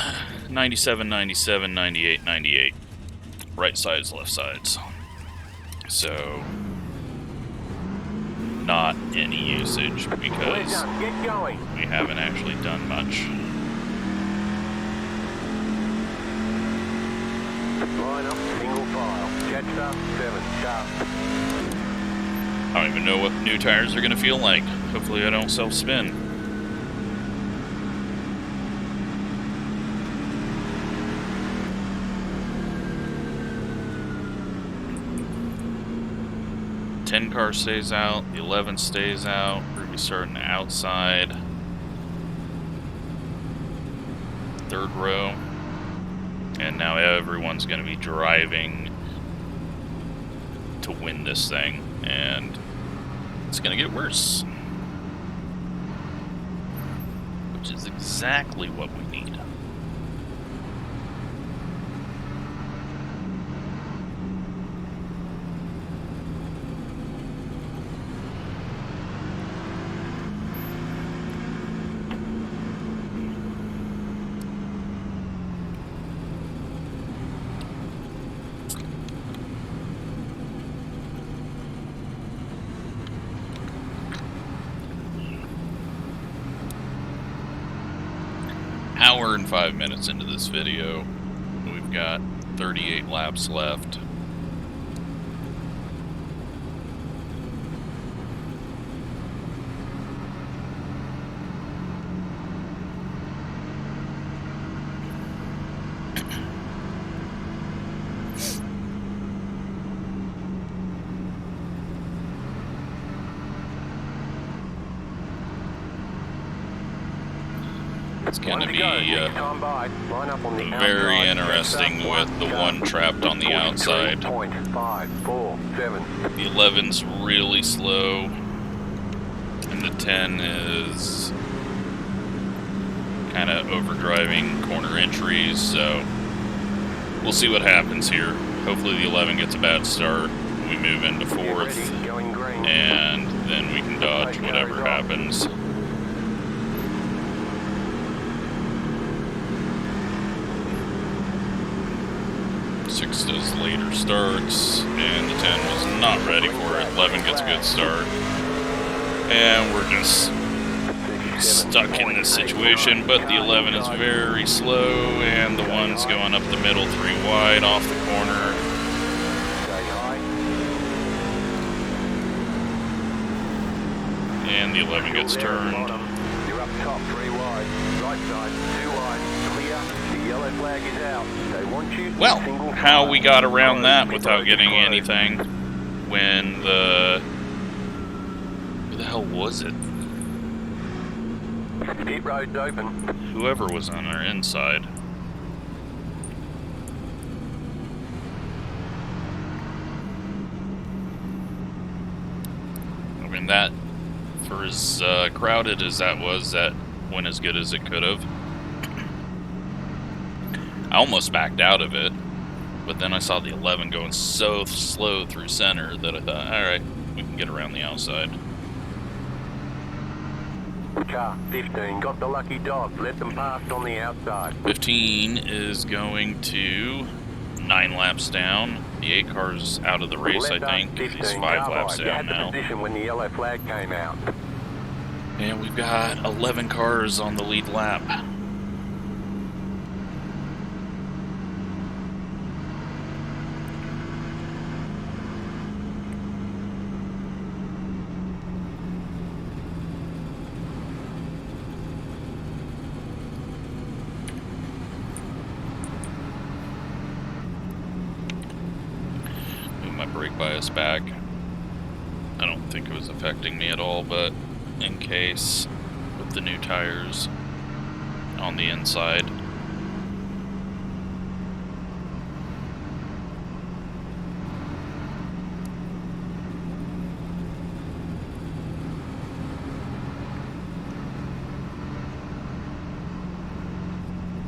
97, 97, 98, 98. Right sides, left sides. So, not any usage because we haven't actually done much. Line up, single file. Catch up, 7 car. I don't even know what new tires are going to feel like. Hopefully I don't self-spin. The 10 car stays out, the 11 stays out. We're going to be starting outside. Third row. And now everyone's going to be driving to win this thing. And it's going to get worse. Which is exactly what we need. Hour and 5 minutes into this video. We've got 38 laps left. It's going to be very interesting with the one trapped on the outside. The 11's really slow, and the 10 is kind of overdriving corner entries, so we'll see what happens here. Hopefully the 11 gets a bad start, we move into 4th, and then we can dodge whatever happens. 6 does later starts, and the 10 was not ready for it. 11 gets a good start, and we're just stuck in this situation, but the 11 is very slow, and the 1's going up the middle 3 wide off the corner. And the 11 gets turned. You're up top 3 wide, right side 2 wide, clear. The yellow flag is out. They want you. Well, how we got around that without getting anything when the... Who the hell was it? Pit road's open. Whoever was on our inside. I mean, that, for as crowded as that was, that went as good as it could have. I almost backed out of it, but then I saw the 11 going so slow through center that I thought, alright, we can get around the outside. Car 15 got the lucky dog, let them pass on the outside. 15 is going to 9 laps down. The 8 car's out of the race, I think. He's 5 laps down now. Position when the yellow flag came out. And we've got 11 cars on the lead lap. My brake bias back. I don't think it was affecting me at all, but in case, with the new tires on the inside.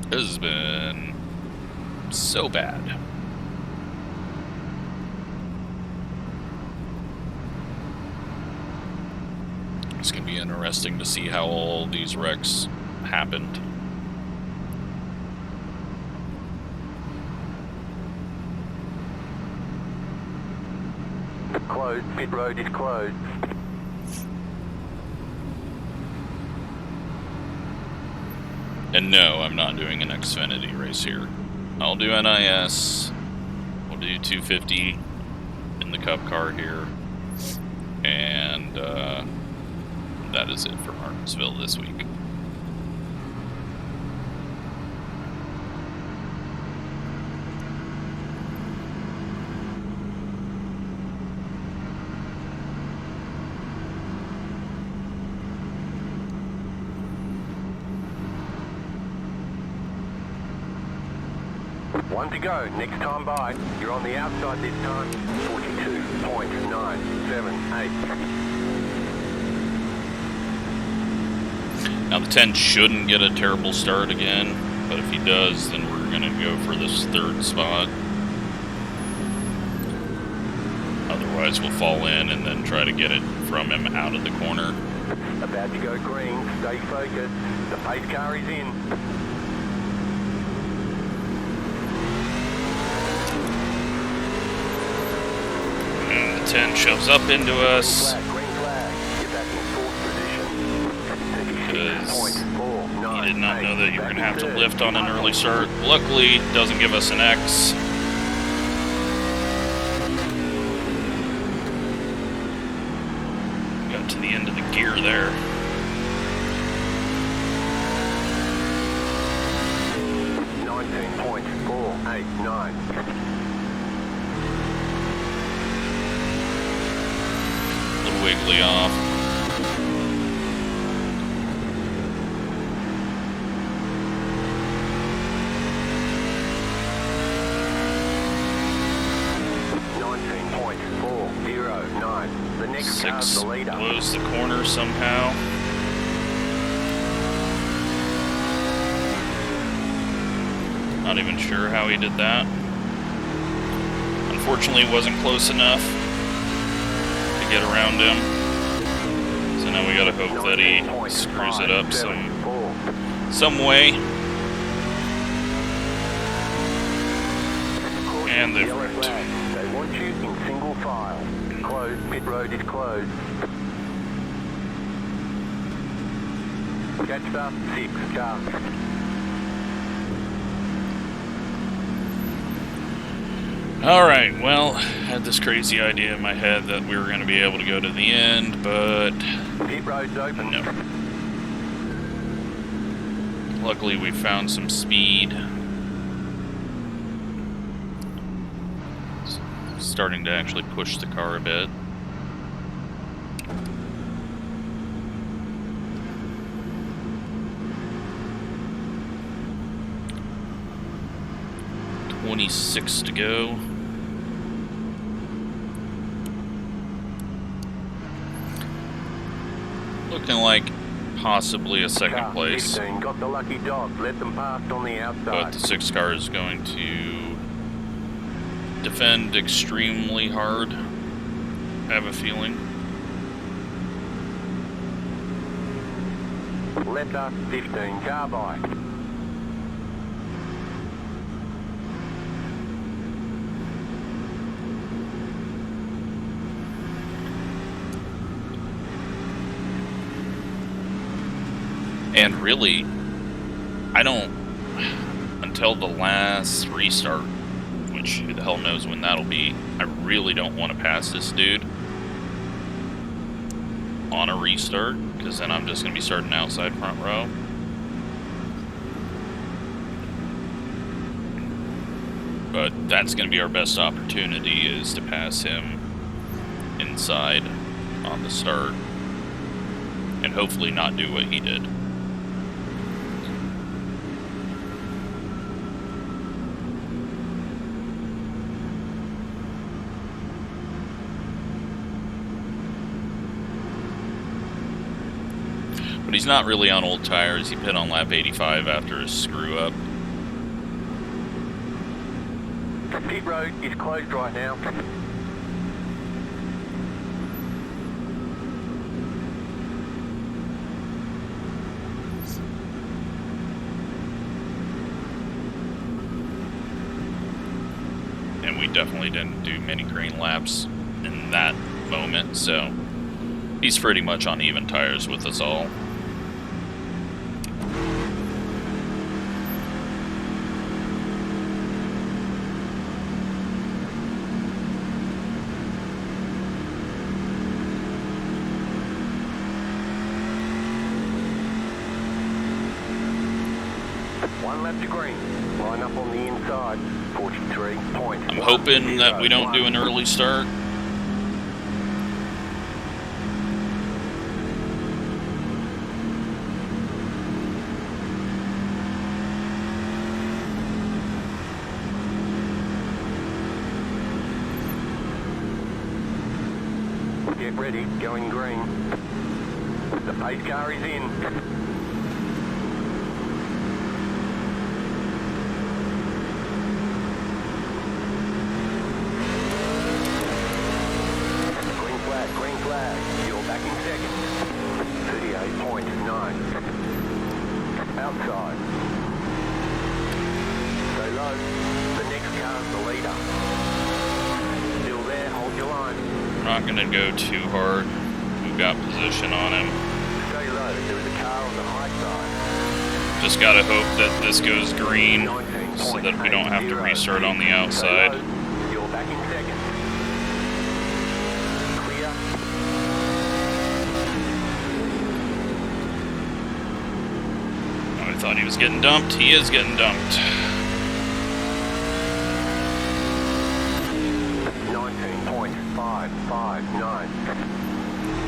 This has been so bad. It's going to be interesting to see how all these wrecks happened. Closed, pit road is closed. And no, I'm not doing an Xfinity race here. I'll do NIS. We'll do 250 in the Cup car here. And, that is it for Martinsville this week. One to go, next time by. You're on the outside this time. 42.978. Now the 10 shouldn't get a terrible start again, but if he does, then we're going to go for this 3rd spot. Otherwise we'll fall in and then try to get it from him out of the corner. About to go green, stay focused. The pace car is in. 10 shoves up into us. Green flag. You're back in fourth position. Because 36.49. he did not know that you were going to have to Back in lift on an third. early start. Luckily, it doesn't give us an X. Got to the end of the gear there. A little wiggly off. The next 6 car's the leader. blows the corner somehow. Not even sure how he did that. Unfortunately, it wasn't close enough to get around him. So now we gotta hope that he screws it up some way. And they've Yellow wrecked. flag. They want you in single file. Closed. Pit road is closed. Catch up. 6 cars. Alright, well, I had this crazy idea in my head that we were going to be able to go to the end, but Pit road's open. no. Luckily, we found some speed. Starting to actually push the car a bit. .26 to go. Looking like possibly a second place. 15 got the lucky dog. Let them pass on the outside. But the 6 car is going to defend extremely hard, I have a feeling. Left up 15 car by. And really, I don't, until the last restart, which who the hell knows when that'll be, I really don't want to pass this dude on a restart, because then I'm just going to be starting outside front row. But that's going to be our best opportunity, is to pass him inside on the start, and hopefully not do what he did. But he's not really on old tires. He pit on lap 85 after his screw up. Pit road is closed right now. And we definitely didn't do many green laps in that moment, so he's pretty much on even tires with us all. One lap to green. Line up on the inside. 43 points. I'm hoping that we don't do an early start. Get ready, going green. The pace car is in. Green flag. You're back in second. 38.9. Outside. Stay low. The next car's the leader. Still there, hold your line. not going to go too hard. We've got position on him. Stay low. There is a car on the high side. Just got to hope that this goes green so that we don't have to restart on the outside. You're back in second. Clear. Oh, I thought he was getting dumped. He is getting dumped. 19.559.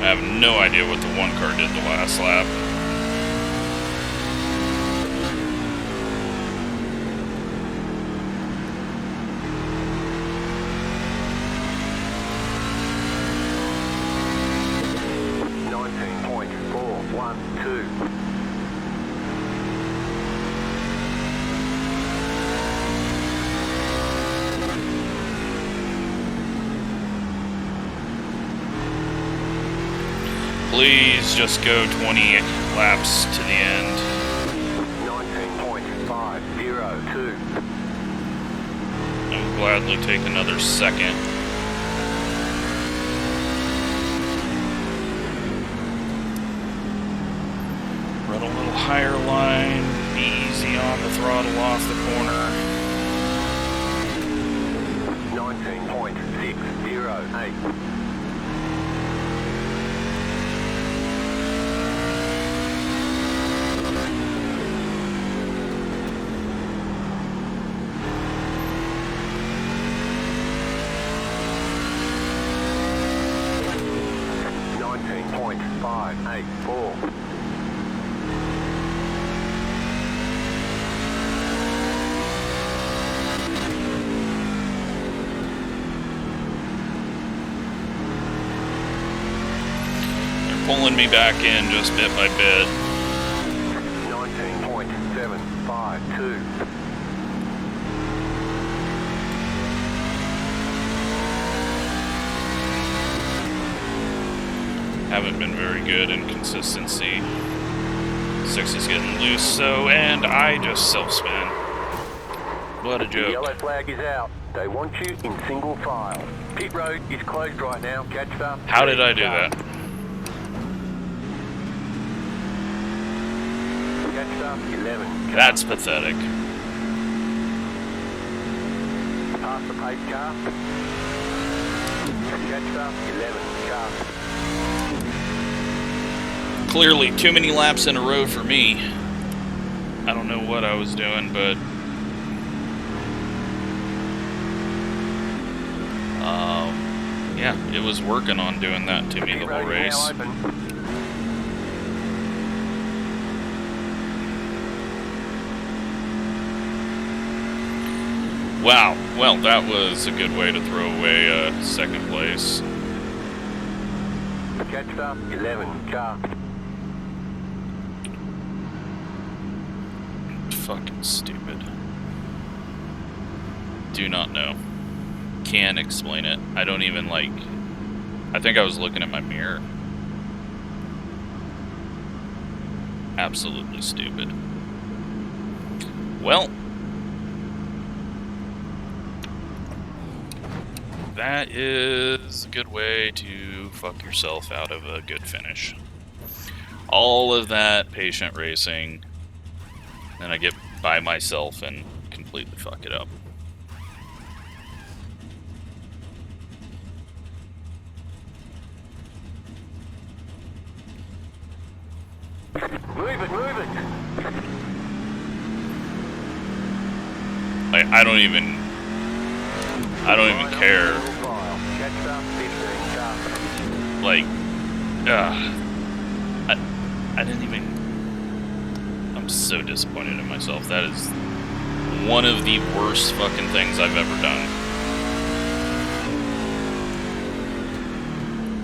I have no idea what the one car did the last lap. Please just go 20 laps to the end. 19.502. I will gladly take another second. Run a little higher line. Be easy on the throttle off the corner. 19.608. Pulling me back in just bit by bit. 19.752. Haven't been very good in consistency. 6 is getting loose, so, and I just self-spin. What a The joke. yellow flag is out. They want you in single file. Pit road is closed right now. Catch up. How did I do that? Catch up 11. That's pathetic. Past the pace car. Catch up 11. Car. Clearly, too many laps in a row for me. I don't know what I was doing, but... yeah, it was working on doing that to me the whole race. Wow, well, that was a good way to throw away second place. Catch up 11. Car. Fucking stupid. Do not know. Can't explain it. I don't even like... I think I was looking at my mirror. Absolutely stupid. Well... that is a good way to fuck yourself out of a good finish. All of that patient racing... then I get by myself and completely fuck it up. Move it, move it. Like, I don't even care. Catch up 15. Car. Like, I didn't even... I'm so disappointed in myself. That is one of the worst fucking things I've ever done.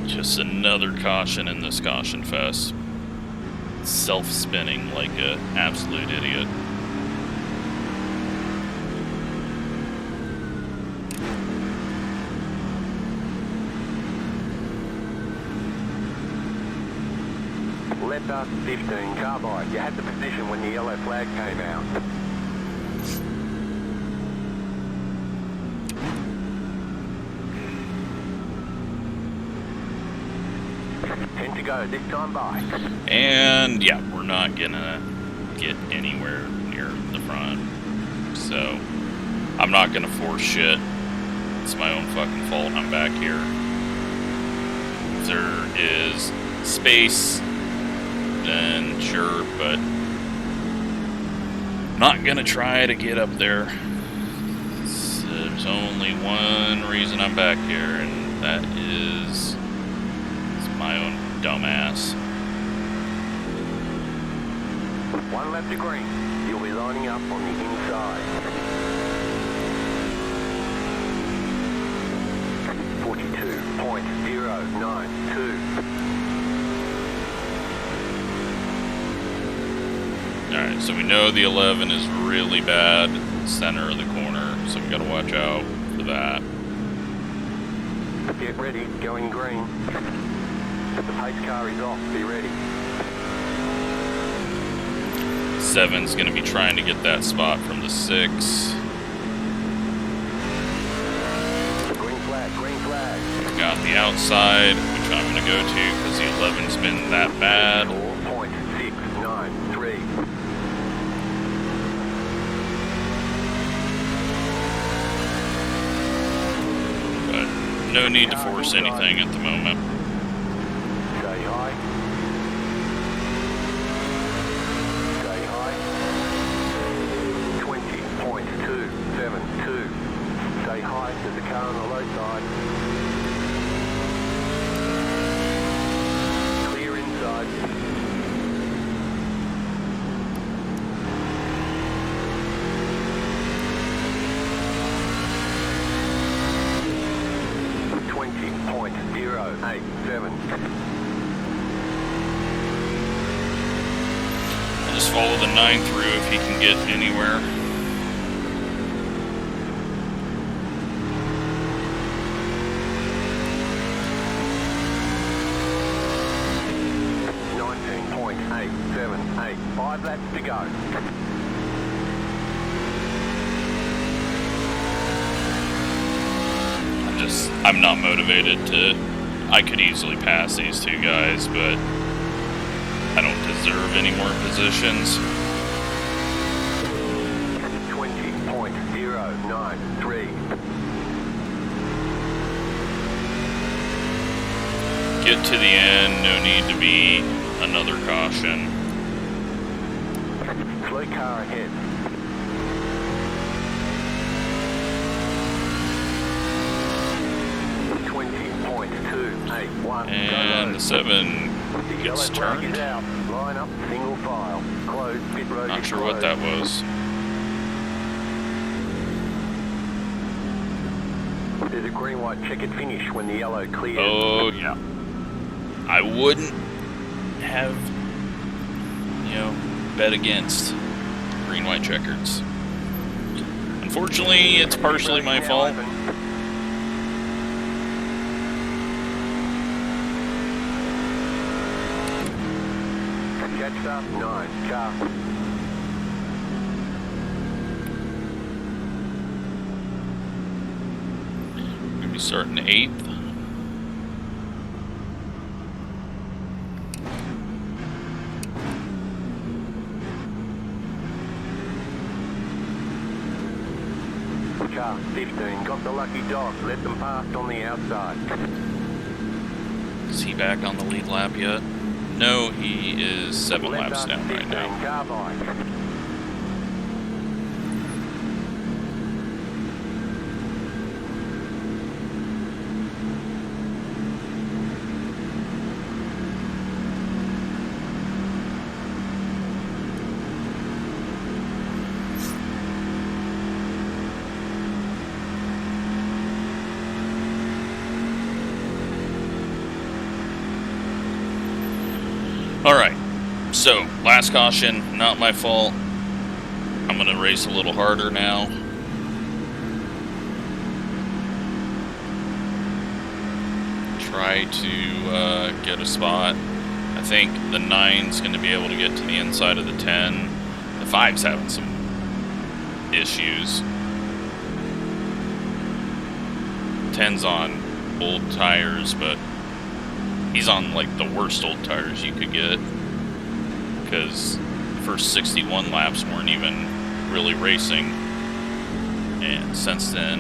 Just another caution in this caution fest. Self-spinning like an absolute idiot. Left up 15. Carbide. You had the position when the yellow flag came out. 10 to go, this time by. And yeah, we're not gonna get anywhere near the front. So I'm not gonna force shit. It's my own fucking fault I'm back here. If there is space, then sure, but not gonna try to get up there. There's only one reason I'm back here, and that is it's my own dumbass. One lap to green. You'll be lining up on the inside. 42.092. Alright, so we know the 11 is really bad, center of the corner, so we gotta watch out for that. Get ready, going green. The pace car is off, be ready. 7's gonna be trying to get that spot from the 6. Green flag, green flag. Got the outside, which I'm gonna go to because the 11's been that bad. 4.693. But no need to force anything at the moment. Stay high. Stay high. 20.272. Stay high, there's a car on the low side. Clear inside. I'll just follow the 9 through if he can get anywhere. .878. 5 laps to go. I'm not motivated to. I could easily pass these two guys, but I don't deserve any more positions. 20.093. Get to the end, no need to be another caution. Slow car ahead. And the 7 gets turned. Line up, single file. Close, pit road. Not sure what that was. There's a green white checkered finish when the yellow clears. Oh yeah. I wouldn't have, bet against green white checkers. Unfortunately, it's partially my fault. Catch up, 9, car. Gonna be starting 8th. Car 15, got the lucky dog, let them pass on the outside. Is he back on the lead lap yet? No, he is 7 laps down right now. Car by. Alright, so last caution, not my fault. I'm going to race a little harder now. Try to get a spot. I think the 9's going to be able to get to the inside of the 10. The 5's having some issues. 10's on old tires, but He's on like the worst old tires you could get, because the first 61 laps weren't even really racing, and since then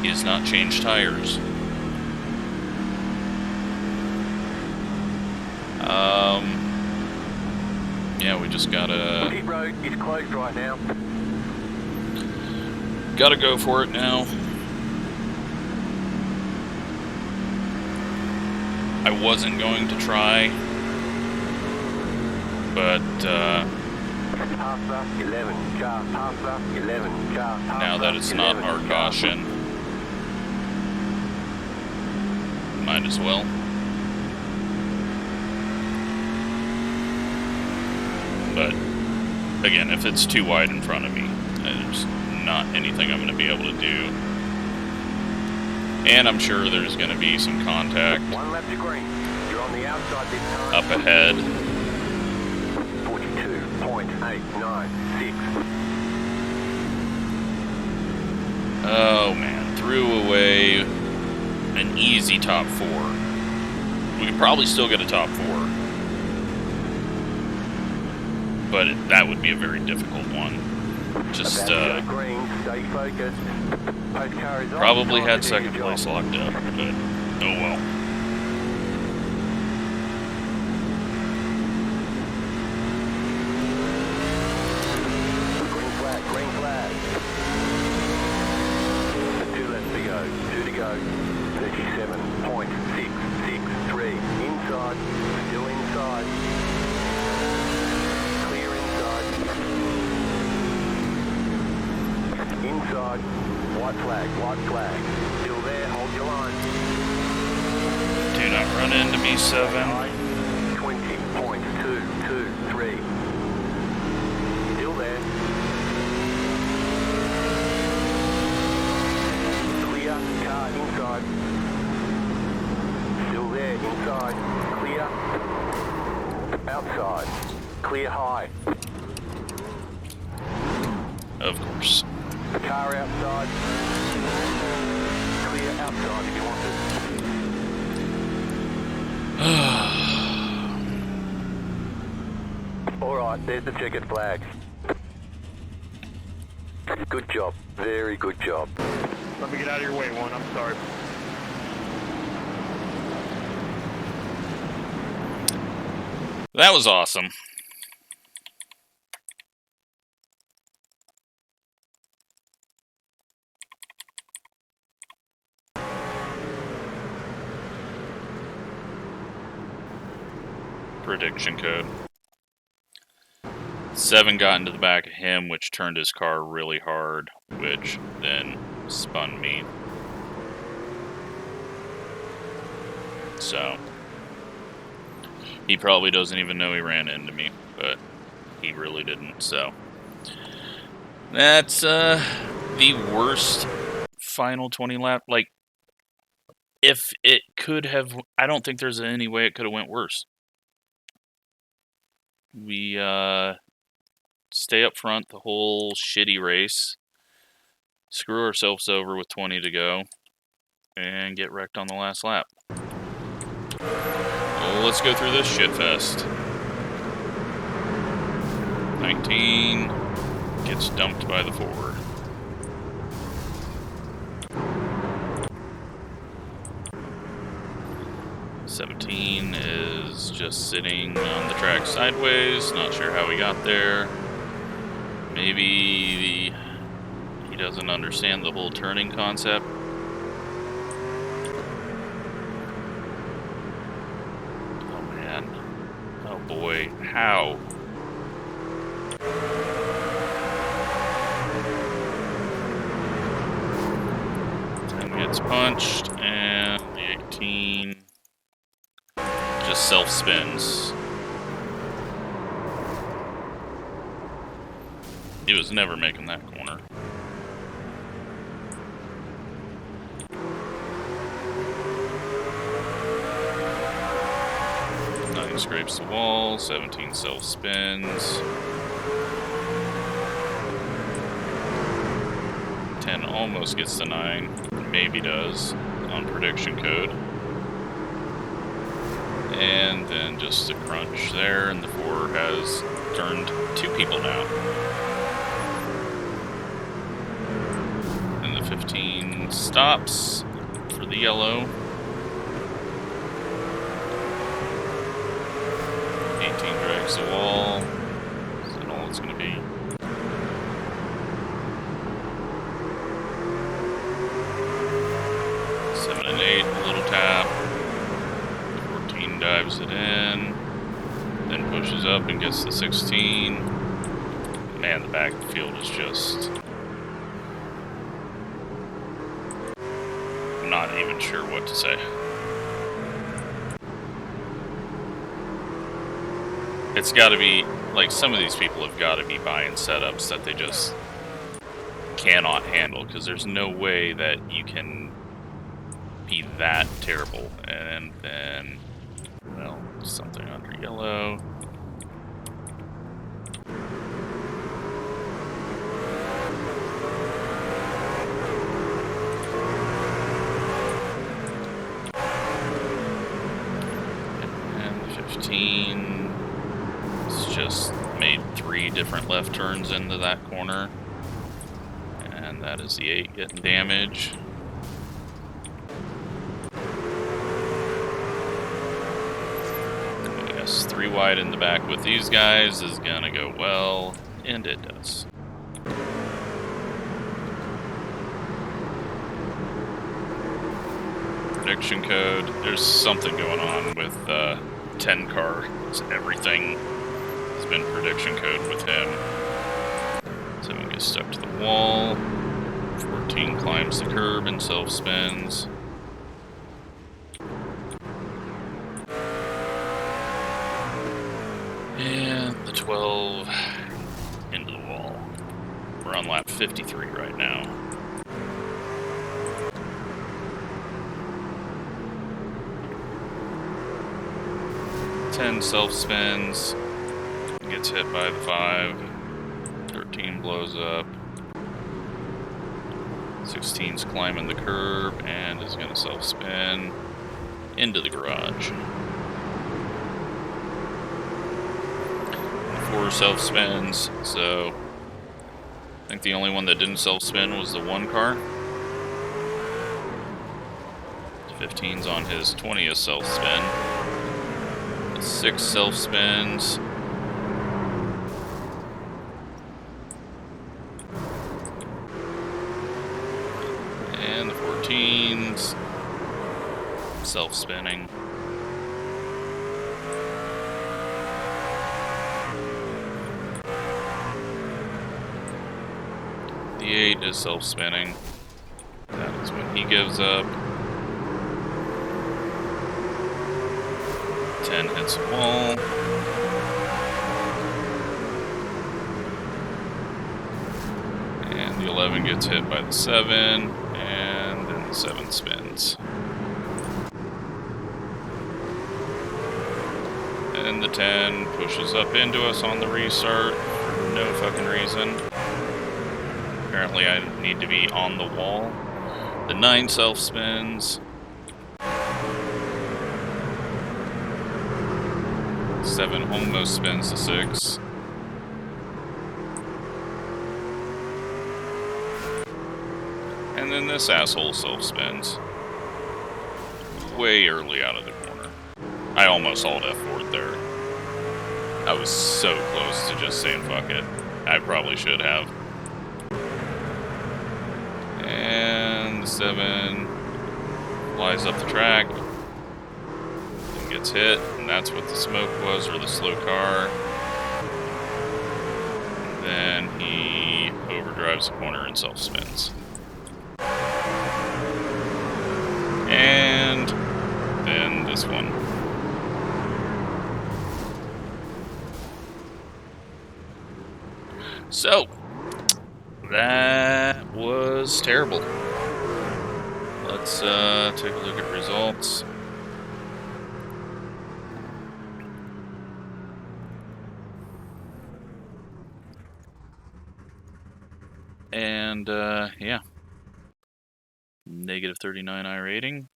he has not changed tires. Yeah, we just gotta... Pit road is closed right now. Gotta go for it now. I wasn't going to try, but now that it's not our caution, might as well. But again, if it's too wide in front of me, there's not anything I'm going to be able to do. And I'm sure there's going to be some contact One lap to green. You're on the outside this time. up ahead. 42.896. Oh man, threw away an easy top 4. We could probably still get a top 4. But that would be a very difficult one. Just, probably had second place locked up, but oh well. Green flag. 2 left to go. 2 to go. 37.663. Inside. Still inside. Clear inside. Inside. White flag. Still there. Hold your line. Do not run into me, 7. 20.223. Still there. Clear. Car inside. Still there. Inside. Clear. Outside. Clear high. Of course. Car outside. Clear outside if you want it. Alright, there's the checkered flag. Good job. Very good job. Let me get out of your way, one. I'm sorry. That was awesome. Prediction code. 7 got into the back of him, which turned his car really hard, which then spun me. So, he probably doesn't even know he ran into me, but he really didn't, so. That's the worst final 20 lap. Like, if it could have, I don't think there's any way it could have went worse. We stay up front the whole shitty race, screw ourselves over with 20 to go, and get wrecked on the last lap. Well, let's go through this shit fest. 19 gets dumped by the 4. $17 is just sitting on the track sideways, not sure how he got there. Maybe he doesn't understand the whole turning concept. Oh man. Oh boy. How? Then gets punched, and the 18 just self-spins. He was never making that corner. Nine scrapes the wall, 17 self-spins. 10 almost gets the 9, maybe does, on prediction code. And then just a crunch there, and the 4 has turned 2 people now. And the 15 stops for the yellow. 18 drags the wall. Is that all it's going to be? Seven and 8, a little tap. 14 dives it in. Then pushes up and gets the 16. Man, the back of the field is just... I'm not even sure what to say. It's got to be, like, some of these people have got to be buying setups that they just cannot handle, because there's no way that you can be that terrible. And then, well, something under yellow. And the 15 has just made 3 different left turns into that corner. And that is the 8 getting damage. Yes, 3 wide in the back with these guys is gonna go well, and it does. Prediction code. There's something going on with 10 car. Everything has been prediction code with him. 7 gets stuck to the wall. 14 climbs the curb and self-spins. And the 12 into the wall. We're on lap 53 right now. Self-spins, gets hit by the 5, 13 blows up, 16's climbing the curb and is going to self-spin into the garage. 4 self-spins, so I think the only one that didn't self-spin was the 1 car. 15's on his 20th self-spin. 6 self-spins. And the 14's self-spinning. The 8 is self-spinning. That is when he gives up. 10 hits the wall. And the 11 gets hit by the 7, and then the 7 spins. And the 10 pushes up into us on the restart for no fucking reason. Apparently I need to be on the wall. The 9 self-spins. 7 almost spins the 6. And then this asshole self-spins. Way early out of the corner. I almost hauled F4 there. I was so close to just saying fuck it. I probably should have. And the 7 flies up the track. Gets hit, and that's what the smoke was, or the slow car. And then he overdrives the corner and self-spins. And then this one. So, that was terrible. Let's take a look at results. And, yeah. Negative 39 iRating.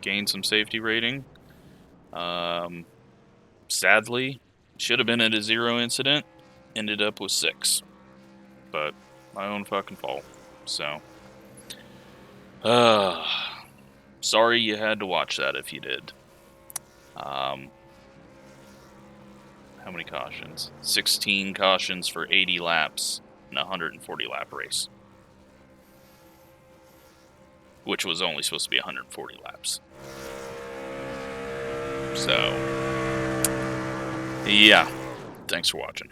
Gained some safety rating. Sadly, should have been at a 0 incident. Ended up with 6. But my own fucking fault. So, sorry you had to watch that if you did. How many cautions? 16 cautions for 80 laps in a 140 lap race. Which was only supposed to be 140 laps. So, yeah. Thanks for watching.